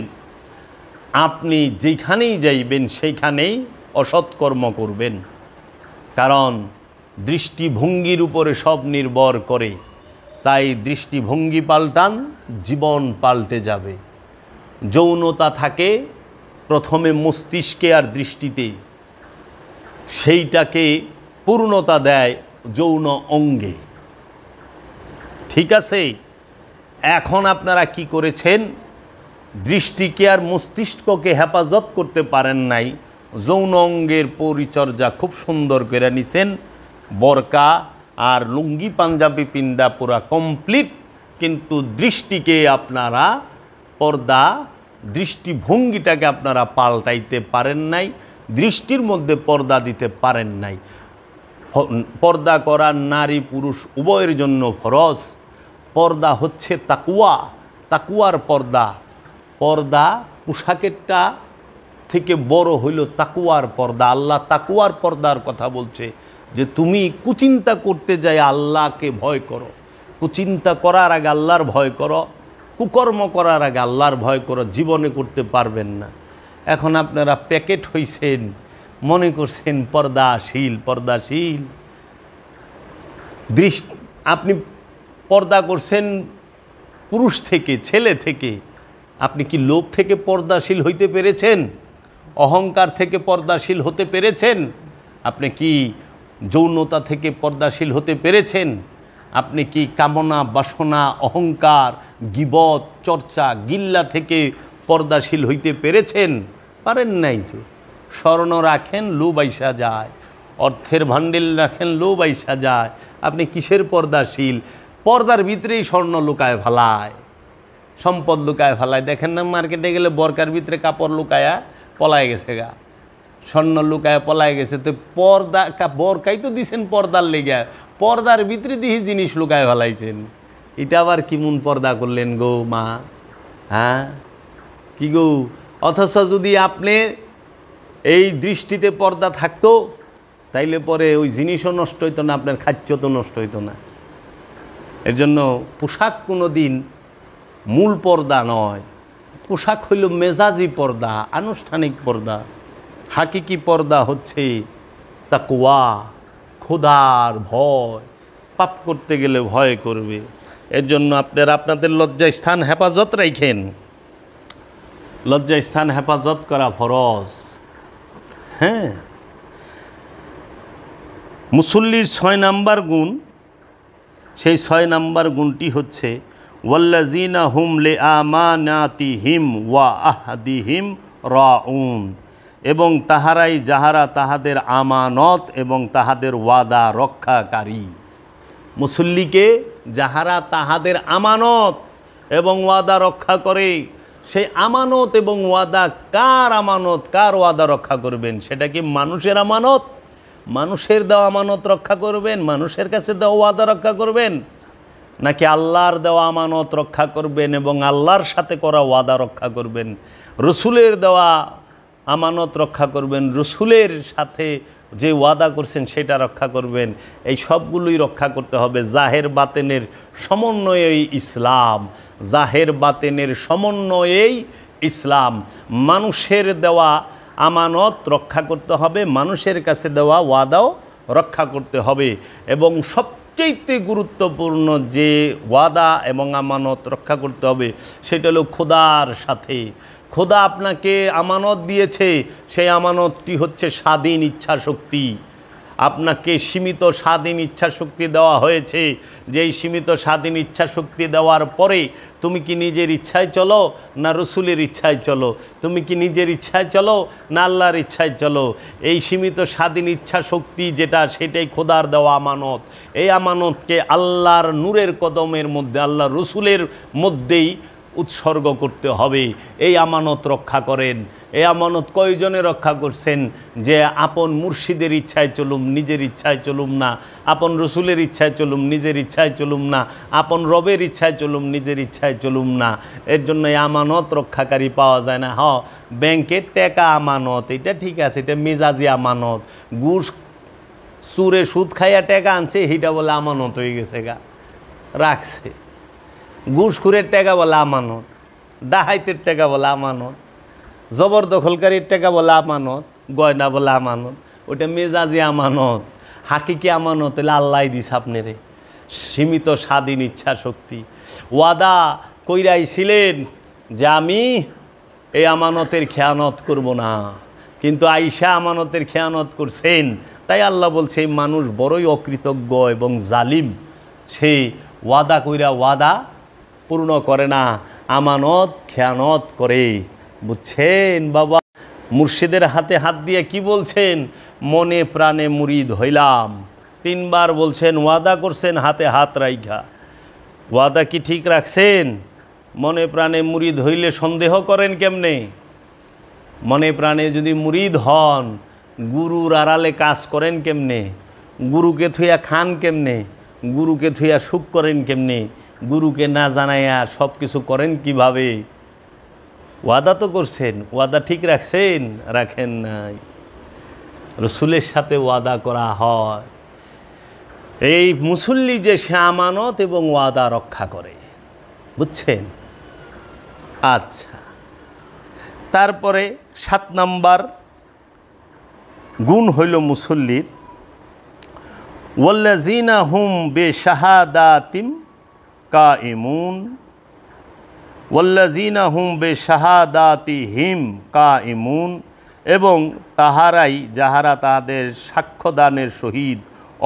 [SPEAKER 5] আপনি যেখানেই যাইবেন সেইখানেই অসৎকর্ম করবেন। কারণ দৃষ্টিভঙ্গির উপরে সব নির্ভর করে। তাই দৃষ্টিভঙ্গি পাল্টান, জীবন পাল্টে যাবে। যৌনতা থাকে প্রথমে মস্তিষ্কে আর দৃষ্টিতে, সেইটাকে পূর্ণতা দেয় যৌন অঙ্গে। ঠিক আছে? এখন আপনারা কি করেছেন? দৃষ্টিকে আর মস্তিষ্ককে হেফাজত করতে পারেন নাই, যৌন অঙ্গের পরিচর্যা খুব সুন্দর করে নিছেন। বরকা আর লুঙ্গি পাঞ্জাবি পিন্দা পুরা কমপ্লিট, কিন্তু দৃষ্টিকে আপনারা দৃষ্টিভঙ্গিটাকে আপনারা পাল্টাইতে পারেন নাই, দৃষ্টির মধ্যে পর্দা দিতে পারেন নাই। পর্দা করা নারী পুরুষ উভয়ের জন্য ফরজ। পর্দা হচ্ছে তাকুয়া, তাকুয়ার পর্দা। পর্দা পোশাকেরটা থেকে বড় হইল তাকুয়ার পর্দা। আল্লাহ তাকুয়ার পর্দার কথা বলছে যে তুমি কুচিন্তা করতে যাই আল্লাহকে ভয় করো, কুচিন্তা করার আগে আল্লাহর ভয় করো, কুকর্ম করার আগে আল্লাহর ভয় করো, জীবনে করতে পারবেন না। এখন আপনারা প্যাকেট হইছেন, মনে করছেন পর্দাশীল। আপনি পর্দা করছেন পুরুষ থেকে, ছেলে থেকে। আপনি কি লোভ থেকে পর্দাশীল হইতে পেরেছেন? অহংকার থেকে পর্দাশীল হতে পেরেছেন? আপনি কি যৌনতা থেকে পর্দাশীল হতে পেরেছেন? আপনি কি কামনা বাসনা অহংকার গীবত চর্চা গিল্লা থেকে পর্দাশীল হইতে পেরেছেন? পারেন নাই তো। স্বর্ণ রাখেন লোভ আইসা যায়, অর্থের ভান্ডিল রাখেন লোভ আইসা যায়। আপনি কিসের পর্দাশীল? পর্দার ভিতরেই স্বর্ণ লুকায় ফেলায়, সম্পদ লুকায় ফেলায়। দেখেন না মার্কেটে গেলে বরকার ভিতরে কাপড় লুকায়া পলায় গেছে গা, স্বর্ণ লুকায় পলায় গেছে। তো পর্দা বরকাই তো দিছেন পর্দার লেগে, পর্দার ভিতরে দিয়ে জিনিস লুকায় ফেলাইছেন। এটা আবার কিমন পর্দা করলেন গো মা? হ্যাঁ কি গো? অথচ যদি আপনি এই দৃষ্টিতে পর্দা থাকতো তাইলে পরে ওই জিনিসও নষ্ট হইতো না, আপনার খাদ্য তো নষ্ট হইতো না। এর জন্য পোশাক কোনো দিন মূল পর্দা নয়। পোশাক হইল মেজাজি পর্দা, আনুষ্ঠানিক পর্দা। হাকিকি পর্দা হচ্ছে তাকওয়া, খোদার ভয়। পাপ করতে গেলে ভয় করবে। এর জন্য আপনারা আপনাদের লজ্জাস্থান হেফাজত রাখেন। লজ্জাস্থান হেফাজত করা ফরজ। হ্যাঁ, মুসল্লির 6 নাম্বার গুণ, সেই 6 নাম্বার গুণটি হচ্ছে ওয়াল্লাযীনা হুম লিআমানাতিহিম ওয়া আহদিহিম রাউন, এবং তাহারাই যাহারা তাহাদের আমানত এবং তাহাদের ওয়াদা রক্ষাকারী। মুসল্লিকে যাহারা তাহাদের আমানত এবং ওয়াদা রক্ষা করে, সেই আমানত এবং ওয়াদা কার আমানত, কার ওয়াদা রক্ষা করবেন? সেটা কি মানুষের আমানত? মানুষের দেওয়া আমানত রক্ষা করবেন, মানুষের কাছে দেওয়া ওয়াদা রক্ষা করবেন, নাকি আল্লাহর দেওয়া আমানত রক্ষা করবেন এবং আল্লাহর সাথে করা ওয়াদা রক্ষা করবেন? রসুলের দেওয়া আমানত রক্ষা করবেন, রসুলের সাথে যে ওয়াদা করছেন সেটা রক্ষা করবেন। এই সবগুলোই রক্ষা করতে হবে। জাহের বাতেনের সমন্বয়েই ইসলাম, জাহের বাতেনের সমন্বয়েই ইসলাম। মানুষের দেওয়া আমানত রক্ষা করতে হবে, মানুষের কাছে দেওয়া ওয়াদাও রক্ষা করতে হবে। এবং সবচেয়ে গুরুত্বপূর্ণ যে ওয়াদা এবং আমানত রক্ষা করতে হবে সেটা হলো খোদার সাথে। খোদা আপনাকে আমানত দিয়েছে, সেই আমানতটি হচ্ছে স্বাধীন ইচ্ছা শক্তি। আপনাকে সীমিত স্বাধীন ইচ্ছা শক্তি দেওয়া হয়েছে। যেই সীমিত স্বাধীন ইচ্ছা শক্তি দেওয়ার পরে তুমি কি নিজের ইচ্ছায় চলো না রসুলের ইচ্ছায় চলো? তুমি কি নিজের ইচ্ছায় চলো না আল্লাহর ইচ্ছায় চলো? এই সীমিত স্বাধীন ইচ্ছা শক্তি যেটা, সেটাই খোদার দেওয়া আমানত। এই আমানতকে আল্লাহর নূরের কদমের মধ্যে, আল্লাহ রসুলের মধ্যেই উৎসর্গ করতে হবে। এই আমানত রক্ষা করেন। এই আমানত কয়জনে রক্ষা করছেন? যে আপন মুর্শিদের ইচ্ছায় চলুম, নিজের ইচ্ছায় চলুম না। আপন রসুলের ইচ্ছায় চলুম, নিজের ইচ্ছায় চলুম না। আপন রবের ইচ্ছায় চলুম, নিজের ইচ্ছায় চলুম না। এর জন্য এই আমানত রক্ষাকারী পাওয়া যায় না। ব্যাংকের টাকা আমানত, এটা ঠিক আছে, এটা মেজাজি আমানত। ঘুষ সুরে সুদ খাইয়া টাকা আনছে, এইটা বলে আমানত হয়ে গেছে, গা রাখছে। ঘুষখুরের টাকা বলে আমানত, ডাহাইতের টাকা বলে আমানত, জবরদখলকারীর টাকা বলে আমানত, গয়না বলে আমানত। ওটা মেজাজি আমানত। হাকিকি আমানত হলে আল্লাহ দিস আপনারে সীমিত স্বাধীন ইচ্ছা শক্তি। ওয়াদা কইরাইছিলেন যে আমি এই আমানতের খেয়ানত করব না, কিন্তু আইসা আমানতের খেয়ানত করছেন। তাই আল্লাহ বলছে এই মানুষ বড়ই অকৃতজ্ঞ এবং জালিম। সে ওয়াদা কইরা ওয়াদা পূর্ণ করে না, আমানত খেয়ানত করে। বুঝছেন বাবা? মুর্শিদের হাতে হাত দিয়ে কি বলছেন? মনে প্রাণে মুরিদ হইলাম। 3 বার বলছেন, ওয়াদা করছেন হাতে হাত রাইখা। ওয়াদা কি ঠিক রাখছেন? মনে প্রাণে মুরিদ হইলে সন্দেহ করেন কেমনে? মনে প্রাণে যদি মুরিদ হন, গুরুর আড়ালে কাজ করেন কেমনে? গুরুকে থুইয়া খান কেমনে? গুরুকে থুইয়া সুখ করেন কেমনে? গুরুকে না জানাইয়া সব কিছু করেন কিভাবে? ওয়াদা তো করছেন, ওয়াদা ঠিক রাখছেন? রাখেন নাই। রসুলের সাথে ওয়াদা করা হয়। এই মুসল্লি যে সে আমানত এবং ওয়াদা রক্ষা করে। বুঝছেন? আচ্ছা, তারপরে 7 নাম্বার গুণ হইল মুসল্লির ওয়াল্লাযীনা হুম বিশাহাদাতিম কাইমুন, ওয়াল্লাযীনা হুম বিশাহাদাতিহিম কাইমুন, এবং তাহারাই যাহারা তাহাদের সাক্ষ্যদানের সহিত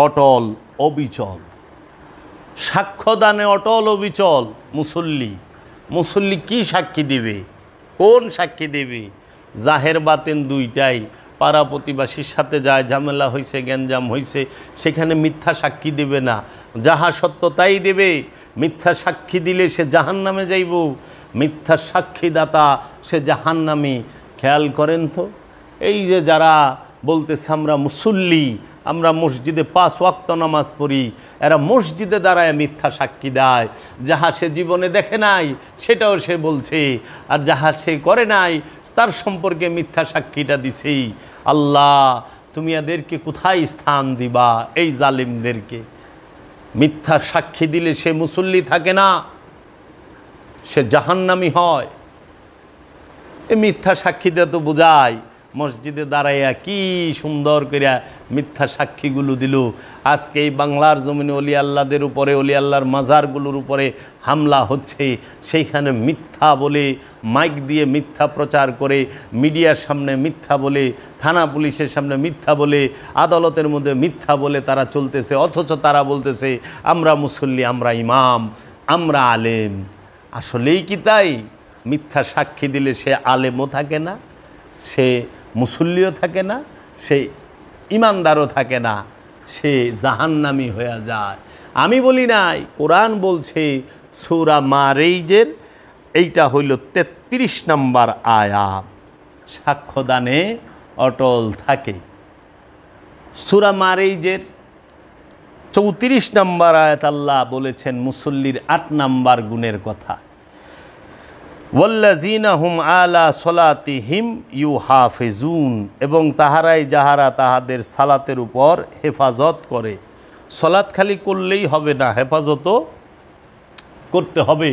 [SPEAKER 5] অটল অবিচল। সাক্ষ্যদানে অটল অবিচল মুসল্লি। মুসল্লি কি সাক্ষী দেবে? কোন সাক্ষী দেবে? জাহের বাতেন দুইটাই। পাড়া প্রতিবাসীর সাথে যায় ঝামেলা হয়েছে, গ্যাঞ্জাম হয়েছে, সেখানে মিথ্যা সাক্ষী দেবে না, যাহা সত্য তাই দেবে। মিথ্যা সাক্ষী দিলে সে জাহান্নামে যাইব। মিথ্যা সাক্ষীদাতা সে জাহান্নামী। খেয়াল করেন তো, এই যে যারা বলতেছে আমরা মুসল্লি, আমরা মসজিদে 5 ওয়াক্ত নামাজ পড়ি, এরা মসজিদে দাঁড়ায় মিথ্যা সাক্ষী দেয়। যাহা সে জীবনে দেখে নাই সেটাও সে বলছে, আর যাহা সে করে নাই তার সম্পর্কে মিথ্যা সাক্ষীটা দিছেই। আল্লাহ, তুমি এদেরকে কোথায় স্থান দিবা? এই জালিমদেরকে। মিথ্যা সাক্ষী দিলে সে মুসল্লি থাকে না, সে জাহান্নামী হয়। এ মিথ্যা সাক্ষী দিয়ে তো বোঝায়, মসজিদে দাঁড়াইয়া কি সুন্দর করিয়া মিথ্যা সাক্ষীগুলো দিল। আজকে এই বাংলার জমিনে অলি আল্লাহদের উপরে, অলি আল্লাহর মাজারগুলোর উপরে হামলা হচ্ছে, সেইখানে মিথ্যা বলে, মাইক দিয়ে মিথ্যা প্রচার করে, মিডিয়ার সামনে মিথ্যা বলে, থানা পুলিশের সামনে মিথ্যা বলে, আদালতের মধ্যে মিথ্যা বলে তারা চলতেছে। অথচ তারা বলতেছে আমরা মুসল্লি, আমরা ইমাম, আমরা আলেম। আসলেই কি তাই? মিথ্যা সাক্ষী দিলে সে আলেমও থাকে না, সে মুসল্লিও থাকে না, সে ইমানদারও থাকে না, সে জাহান্নামী হয়ে যায়। আমি বলি নাই, কোরআন বলছে সূরা মারেইজের এইটা হইল ৩৩ নম্বর আয়াত, সাক্ষ্যদানে অটল থাকে। সূরা মারেইজের ৩৪ নম্বর আয়াত আল্লাহ বলেছেন মুসল্লির ৮ নম্বর গুণের কথা, ওয়াল্লাযীনা হুম আলা সলাতিহিম ইউহাফিজুন, এবং তাহারাই যাহারা তাহাদের সালাতের উপর হেফাজত করে। সলাত খালি করলেই হবে না, হেফাজতও করতে হবে,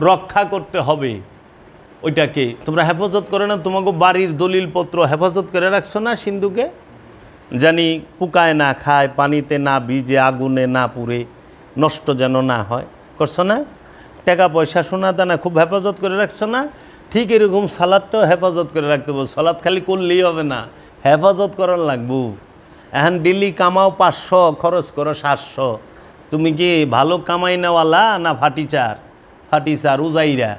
[SPEAKER 5] রক্ষা করতে হবে। ওইটাকে তোমরা হেফাজত করে না, তোমাকে বাড়ির দলিলপত্র হেফাজত করে রাখছো না সিন্ধুকে, জানি পোকায় না খায়, পানিতে না ভিজে, আগুনে না পুড়ে, নষ্ট যেন না হয়, করছো না? টাকা পয়সা সোনা দানা খুব হেফাজত করে রাখছো না? ঠিক এরকম সালাদটাও হেফাজত করে রাখতে হবে। সালাদ খালি করলেই হবে না, হেফাজত করার লাগবো। এখন ডেলি কামাও 500, খরচ করো 700। তুমি কি ভালো কামাই নেওয়ালা না ফাটিচার? ফাটিচার উজাইরা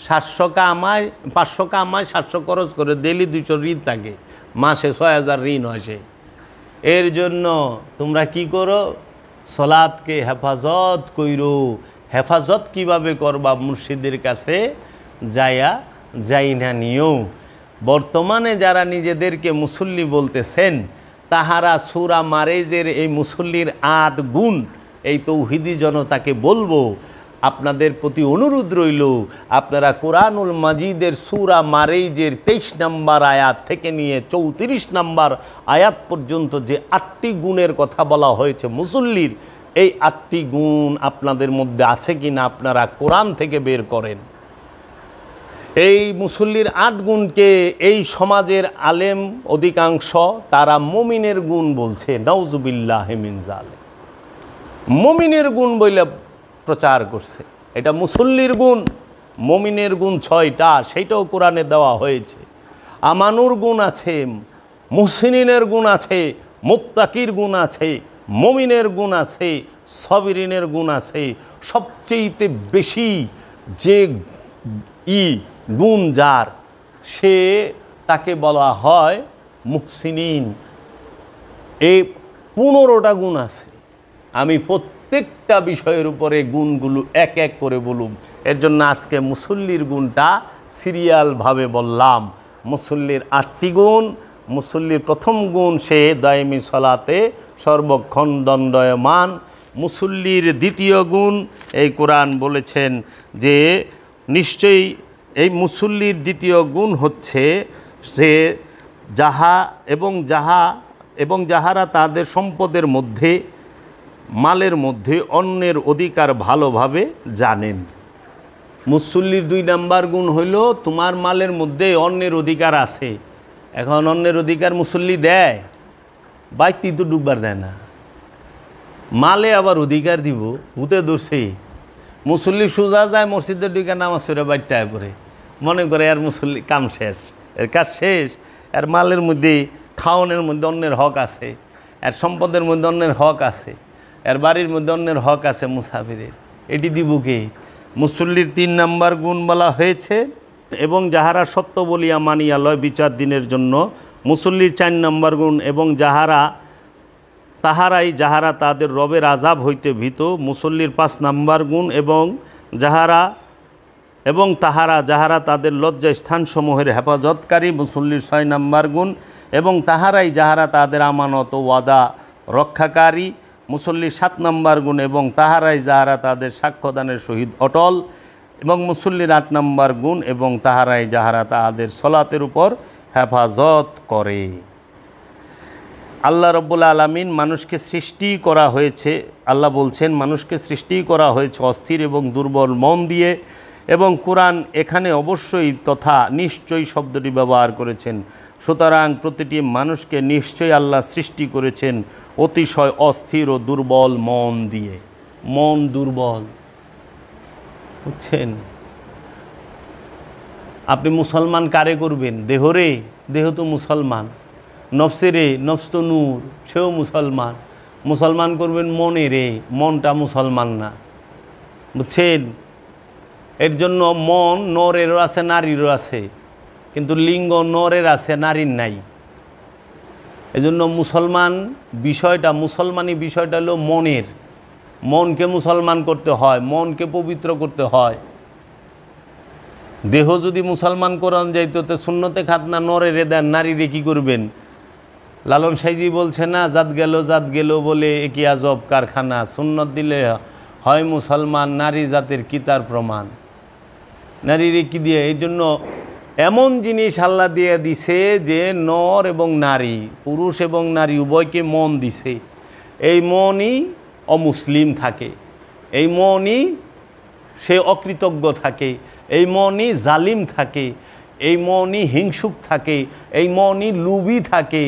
[SPEAKER 5] 700 কামায়, 500 কামায়, 700 খরচ করে, ডেলি 200 ঋণ থাকে, মাসে 6000 ঋণ হয়। এর জন্য তোমরা কি করো? সালাদকে হেফাজত কইরো। হেফাজত কিভাবে করবা? মুর্শিদের কাছে যাই না নিও। বর্তমানে যারা নিজেদেরকে মুসল্লি বলতেছেন তাহারা সূরা মারেজের এই মুসল্লির 8 গুণ এই তৌহিদি জনতাকে বলবো, আপনাদের প্রতি অনুরোধ রইল, আপনারা কোরআনুল মাজিদের সূরা মারেজের 23 নম্বর আয়াত থেকে নিয়ে 34 নম্বর আয়াত পর্যন্ত যে 8টি গুণের কথা বলা হয়েছে মুসল্লির, এই 8টি গুণ আপনাদের মধ্যে আছে কি না আপনারা কোরআন থেকে বের করেন। এই মুসল্লির 8 গুণকে এই সমাজের আলেম অধিকাংশ তারা মুমিনের গুণ বলছে, নাউজুবিল্লাহি মিন যালিক। মুমিনের গুণ বলে প্রচার করছে। এটা মুসল্লির গুণ। মুমিনের গুণ 6টা, সেইটাও কোরআনে দেওয়া হয়েছে। আমানুর গুণ আছে, মুহসিনিনের গুণ আছে, মুত্তাকির গুণ আছে, মুমিনের গুণ আছে, সবিরিনের গুণ আছে। সবচেয়ে বেশি যে গুণ যার, সে তাকে বলা হয় মুহসিনিন। এই 15টা গুণ আছে। আমি প্রত্যেকটা বিষয়ের উপরে গুণগুলো এক এক করে বলুম। এর জন্য আজকে মুসল্লির গুণটা সিরিয়ালভাবে বললাম। মুসল্লির 8টি গুণ। মুসল্লির প্রথম গুণ, সে দায়মি সলাতে সর্বক্ষণ দণ্ডয়মান। মুসল্লির দ্বিতীয় গুণ, এই কোরআন বলেছেন যে নিশ্চয়ই এই মুসল্লির দ্বিতীয় গুণ হচ্ছে সে যাহারা তাদের সম্পদের মধ্যে, মালের মধ্যে অন্যের অধিকার ভালোভাবে জানেন। মুসল্লির 2 নম্বর গুণ হইল তোমার মালের মধ্যে অন্যের অধিকার আছে। এখন অন্যের অধিকার মুসল্লি দেয়? বাইতি তো ডুববার দেয় না, মালে আবার অধিকার দিব, ভূতে দোষে। মুসল্লি সোজা যায় মসজিদের দিকে, নামাজ পড়ে বাইরটা করে মনে করে আর মুসল্লি কাম শেষ, এর কাজ শেষ। আর মালের মধ্যে, খাওয়ানোর মধ্যে অন্যের হক আছে, আর সম্পদের মধ্যে অন্যের হক আছে, আর বাড়ির মধ্যে অন্যের হক আছে মুসাফিরের। এটি দিব কে? মুসল্লির 3 নম্বর গুণ বলা হয়েছে, এবং যাহারা সত্য বলিয়া মানিয়া লয় বিচার দিনের জন্য। মুসল্লির 4 নম্বর গুণ, এবং তাহারাই যাহারা তাদের রবের আযাব হইতে ভীত। মুসল্লির 5 নম্বর গুণ, এবং তাহারা যাহারা তাদের লজ্জা স্থানসমূহের হেফাজতকারী। মুসল্লির 6 নম্বর গুণ, এবং তাহারাই যাহারা তাদের আমানত ও ওয়াদা রক্ষাকারী। মুসল্লির 7 নম্বর গুণ, এবং তাহারাই যাহারা তাদের সাক্ষ্যদানের সহিত অটল। এবং মুসল্লির 8 নম্বর গুণ, এবং তাহারাই যাহারা তাহাদের সলাতের উপর হেফাজত করে। আল্লাহ রব্বুল আলামিন মানুষকে সৃষ্টি করা হয়েছে, আল্লাহ বলছেন মানুষকে সৃষ্টি করা হয়েছে অস্থির এবং দুর্বল মন দিয়ে, এবং কোরআন এখানে অবশ্যই তথা নিশ্চয়ই শব্দটি ব্যবহার করেছেন। সুতরাং প্রতিটি মানুষকে নিশ্চয়ই আল্লাহ সৃষ্টি করেছেন অতিশয় অস্থির ও দুর্বল মন দিয়ে। মন দুর্বল, বুঝছেন? আপনি মুসলমান কারে করবেন? দেহরে, দেহ তো মুসলমান। নফসে রে, নফস তো নূর, সেও মুসলমান। মুসলমান করবেন মনে রে, মনটা মুসলমান না, বুঝছেন? এর জন্য মন নরেরও আছে, নারীরও আছে, কিন্তু লিঙ্গ নরের আছে, নারীর নাই। এজন্য মুসলমান বিষয়টা, মুসলমানি বিষয়টা হলো মনের। মনকে মুসলমান করতে হয়, মনকে পবিত্র করতে হয়। দেহ যদি মুসলমান করান যাইতো তো সুন্নতে খাতনা নরেরে দেন, নারীরে কি করবেন? লালন সাইজি বলছে না, জাত গেল বলে একই আজব কারখানা, সুন্নত দিলে হয় মুসলমান, নারী জাতের কি তার প্রমাণ? নারীরে কি দিয়ে? এই জন্য এমন জিনিস আল্লাহ দিয়ে দিছে যে নর এবং নারী, পুরুষ এবং নারী উভয়কে মন দিছে। এই মনই অমুসলিম থাকে, এই মনই সে অকৃতজ্ঞ থাকে, এই মনই জালিম থাকে, এই মনই হিংসুক থাকে, এই মনই লুবি থাকে,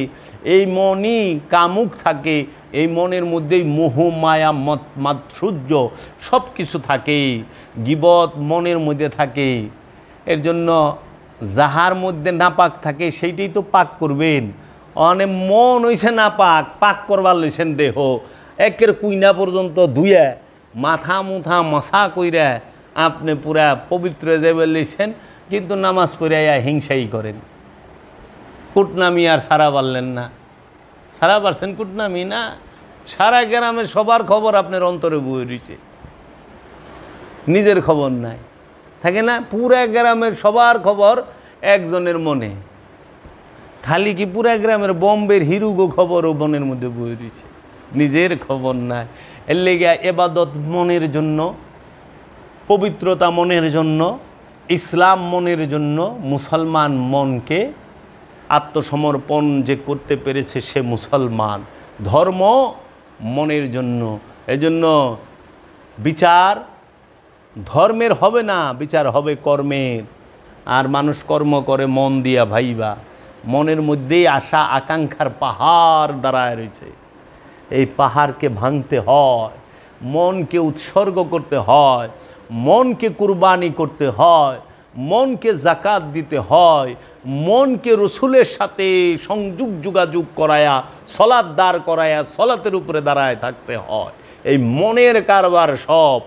[SPEAKER 5] এই মনই কামুক থাকে, এই মনের মধ্যেই মোহ মায়া মাৎসর্য সব কিছু থাকে। গীবত মনের মধ্যে থাকে। এর জন্য যাহার মধ্যে নাপাক থাকে সেইটাই তো পাক করবেন। অনেক মন হইছে নাপাক, পাক করবার লইছেন দেহ, একের কুইনা পর্যন্ত ধুয়ে মাথা মুথা মশা কইরা আপনি পুরা পবিত্র যাবে লইছেন, কিন্তু নামাজ পড়াইয়া হিংসাই করেন। কুটনামি আর সারা পারলেন না। সারা পারছেন কুটনামি না? সারা গ্রামের সবার খবর আপনার অন্তরে বয়ে রয়েছে, নিজের খবর নাই, থাকে না? পুরা গ্রামের সবার খবর একজনের মনে। খালি কি পুরা গ্রামের বম্বের হিরুগো খবরও মনের মধ্যে বয়ে রয়েছে, নিজের খবর নাই। এর লেগে এবাদত মনের জন্য, পবিত্রতা মনের জন্য, ইসলাম মনের জন্য মুসলমান মনকে আত্মসমর্পণ যে করতে পেরেছে সে মুসলমান। ধর্ম মনের জন্য। এজন্য বিচার ধর্মের হবে না, বিচার হবে কর্মের। আর মানুষ কর্ম করে মন দিয়া ভাইবা, মনের মধ্যেই আশা আকাঙ্ক্ষার পাহাড় দাঁড়ায় রয়েছে। এই পাহাড়কে ভাঙতে হয়, মনকে উৎসর্গ করতে হয়, মনকে কুরবানি করতে হয়, মনকে জাকাত দিতে হয়, মনকে রসুলের সাথে সংযোগ যোগাযোগ করায়া, সলাৎ দাঁড় করায়া সলাতের উপরে দাঁড়ায় থাকতে হয়। এই মনের কারবার সব।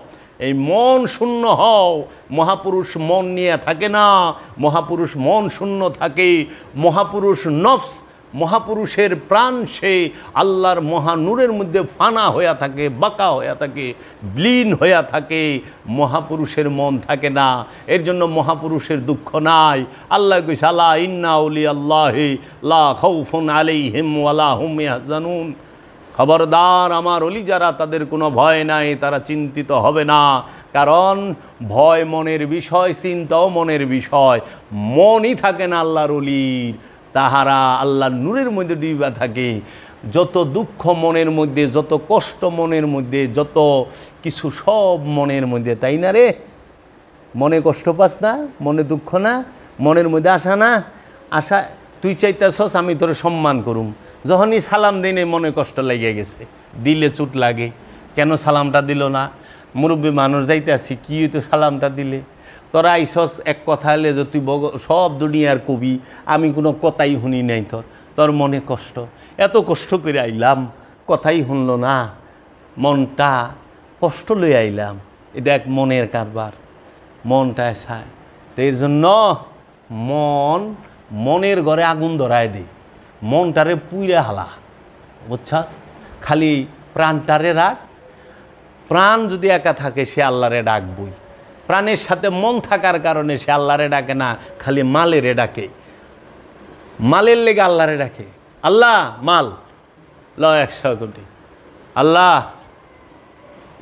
[SPEAKER 5] এই মন শূন্য হও। মহাপুরুষ মন নিয়ে থাকে না, মহাপুরুষ মন শূন্য থাকে। মহাপুরুষ নফস, মহাপুরুষের প্রাণ সে আল্লাহর মহানূরের মধ্যে ফানা হইয়া থাকে, বাঁকা হইয়া থাকে, বিলীন হইয়া থাকে। মহাপুরুষের মন থাকে না। এর জন্য মহাপুরুষের দুঃখ নাই। আল্লাহ কইছে আলা ইন্না আউলিয়া আল্লাহি লা খাউফুন আলাইহিম ওয়ালা হুম ইয়াহজানুন। খবরদার, আমার অলি যারা, তাদের কোনো ভয় নাই, তারা চিন্তিত হবে না। কারণ ভয় মনের বিষয়, চিন্তাও মনের বিষয়। মনই থাকে না আল্লাহর অলির, তাহারা আল্লাহর নূরের মধ্যে ডুবা থাকে। যত দুঃখ মনের মধ্যে, যত কষ্ট মনের মধ্যে, যত কিছু সব মনের মধ্যে, তাই না রে? মনে কষ্ট পাস না? মনে দুঃখ না? মনের মধ্যে আশা না? আশা তুই চাইতেছস আমি তোর সম্মান করুম, যখনই সালাম দিনে মনে কষ্ট লেগে গেছে, দিলে চুট লাগে। কেন সালামটা দিল না? মুরব্বী মানুষ যাইতে আসি, কি হইতো সালামটা দিলে? তোরা আইসস এক কথা হলে যে তুই সব দুনিয়ার কবি, আমি কোনো কথাই শুনি নাই, তোর মনে কষ্ট। এত কষ্ট করে আইলাম, কথাই শুনল না, মনটা কষ্ট লই আইলাম। এটা এক মনের কারবার, মনটা চায়। তো এর জন্য মনের ঘরে আগুন ধরায় দে, মনটারে পুইরে হালা, বুঝছাস? খালি প্রাণটারে রাখ। প্রাণ যদি একা থাকে সে আল্লাহরে ডাকবই। প্রাণের সাথে মন থাকার কারণে সে আল্লাহরে ডাকে না, খালি মালেরে ডাকে। মালের লেগে আল্লাহরে ডাকে। আল্লাহ মাল ল 100 কোটি, আল্লাহ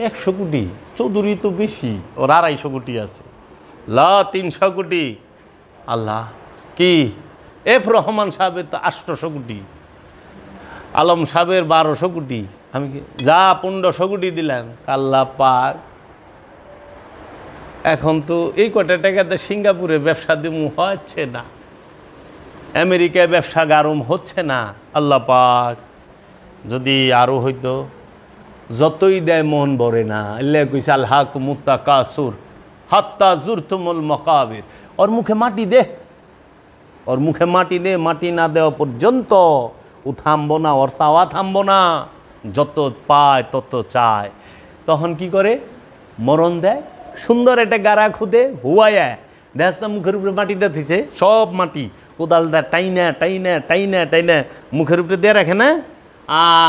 [SPEAKER 5] 100 কোটি, চৌধুরী তো বেশি, ওর 250 কোটি আছে, ল 300 কোটি। আল্লাহ কি এফ রহমান সাহেবের তো 800 কোটি, আলম সাহেবের 1200 কোটি, আমি যা 1500 কোটি দিলাম। আল্লাহ পাক এখন তো এই কটা টাকাতে সিঙ্গাপুরে ব্যবসা দিমু হচ্ছে না, আমেরিকায় ব্যবসা গারম হচ্ছে না। আল্লাহ পাক যদি আরও হইতো, যতই দেয় মন ভরে না। আল্লাহ কইছে আল হাকুমুত তাকাসুর হাত্তা জুরতুমুল মাকাবির। ওর মুখে মাটি দে, ওর মুখে মাটি দে, মাটি না দেওয়া পর্যন্ত ও থামবো না, ওর চাওয়া থামবো না। যত পায় তত চায়। তখন কি করে? মরণ দেয়, সুন্দর একটা গাড়া খুদে হুয়ায় দেখ না, মুখের উপরে মাটি দিতেছে, সব মাটি কোদালটা টাইনা টাইনা টাইনা টাইনা মুখের উপরে দিয়ে রাখে না,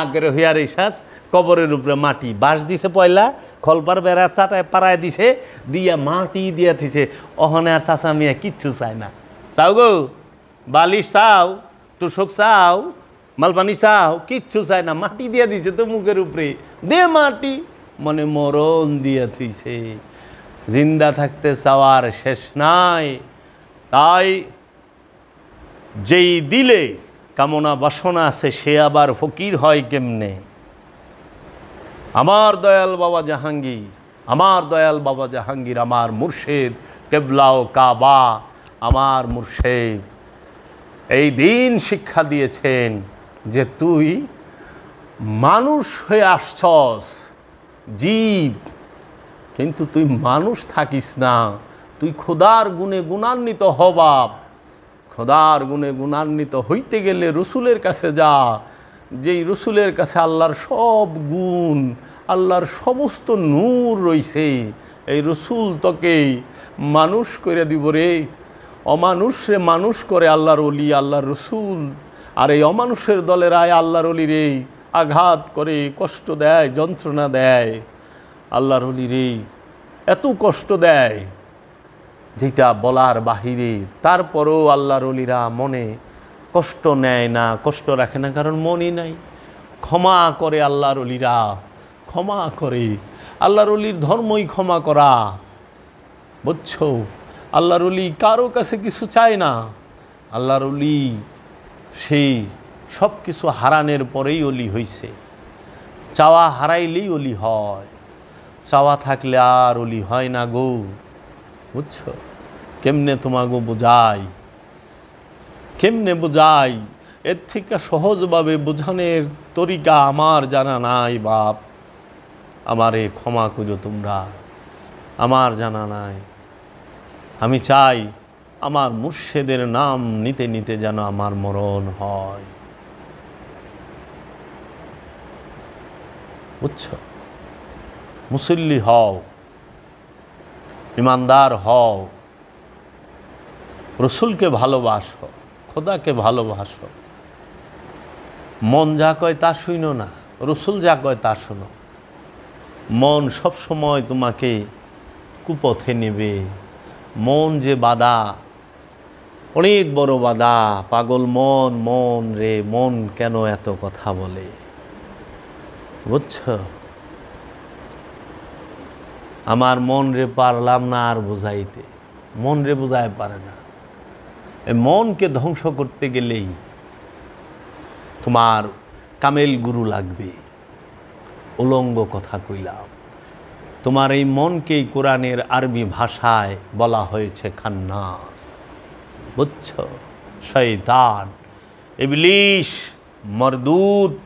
[SPEAKER 5] আগরে হইয়ার এই শ্বাস কবরের উপরে মাটি বাঁশ দিছে, পয়লা খলপার বেড়া চাটায় পাড়ায় দিছে, দিয়া মাটি দিয়া দিছে। অহনে আর চাচা মিয়া কিচ্ছু চায় না। চাও গো বালিশ চাও, তুষক চাও, মালপানি চাও, কিচ্ছু চায় না, মাটি দিয়া দিছে তো মুখের উপরে, দে মাটি, মনে মরণ দিয়া থইছে। জিন্দা থাকতে চাওয়ার শেষ নাই। তাই যেই দিলে কামনা বাসনা আছে সে আবার ফকির হয় কেমনে? আমার দয়াল বাবা জাহাঙ্গীর, আমার দয়াল বাবা জাহাঙ্গীর, আমার মুর্শিদ কেবলা ও কাবা, আমার মুর্শিদ এই দিন শিক্ষা দিয়েছেন যে তুই মানুষ হয়ে আসছস, জীব, কিন্তু তুই মানুষ থাকিস না। তুই খোদার গুণে গুণান্বিত হ বাপ। খোদার গুণে গুণান্বিত হইতে গেলে রসুলের কাছে যা, যেই রসুলের কাছে আল্লাহর সব গুণ, আল্লাহর সমস্ত নূর রইছে। এই রসুল তোকে মানুষ করে দিব রে। অমানুষরে মানুষ করে আল্লাহর অলি, আল্লাহর রসুল। আর এই অমানুষের দলের আয় আল্লাহর অলি রে আঘাত করে, কষ্ট দেয়, যন্ত্রণা দেয়। আল্লাহর অলি রে এত কষ্ট দেয় যেটা বলার বাহিরে। তারপরেও আল্লাহর অলিরা মনে কষ্ট নেয় না, কষ্ট রাখে না, কারণ মনই নাই। ক্ষমা করে আল্লাহর অলিরা, ক্ষমা করে। আল্লাহর অলির ধর্মই ক্ষমা করা, বুঝছো? আল্লাহর অলি কারো কাছে কিছু চায় না। আল্লাহর অলি সেই সব কিছু হারানোর পরেই অলি হইছে। চাওয়া হারাইলেই অলি হয়, চাওয়া থাকলে আর অলি হয় না গো, বুঝছো? কেমনে তোমাকে বোঝাই, কেমনে বোঝাই? এর থেকে সহজভাবে বোঝানোর তরিকা আমার জানা নাই বাপ। আমারে ক্ষমা করো তোমরা, আমার জানা নাই। আমি চাই আমার মুর্শিদের নাম নিতে নিতে যেন আমার মরণ হয়, বুঝছো? মুসল্লি হও, ইমানদার হও, রসুলকে ভালোবাসো, খোদাকে ভালোবাসো। মন যা কয় তা শুনো না, রসুল যা কয় তা শোনো। মন সব সময় তোমাকে কুপথে নেবে। মন যে বাধা, অনেক বড় বাধা। পাগল মন, মন রে মন কেন এত কথা বলে, বুঝছো? আমার মন রে পারলাম না আর বোঝাইতে, মন রে বোঝায় পারে না। এই মনকে ধ্বংস করতে গেলেই তোমার কামেল গুরু লাগবে। উলঙ্গ কথা কইলাম। তোমার এই মনকেই কোরআনের আরবি ভাষায় বলা হয়েছে খান্নাস, বুঝছো? শয়তান, ইবলিশ, মরদুত।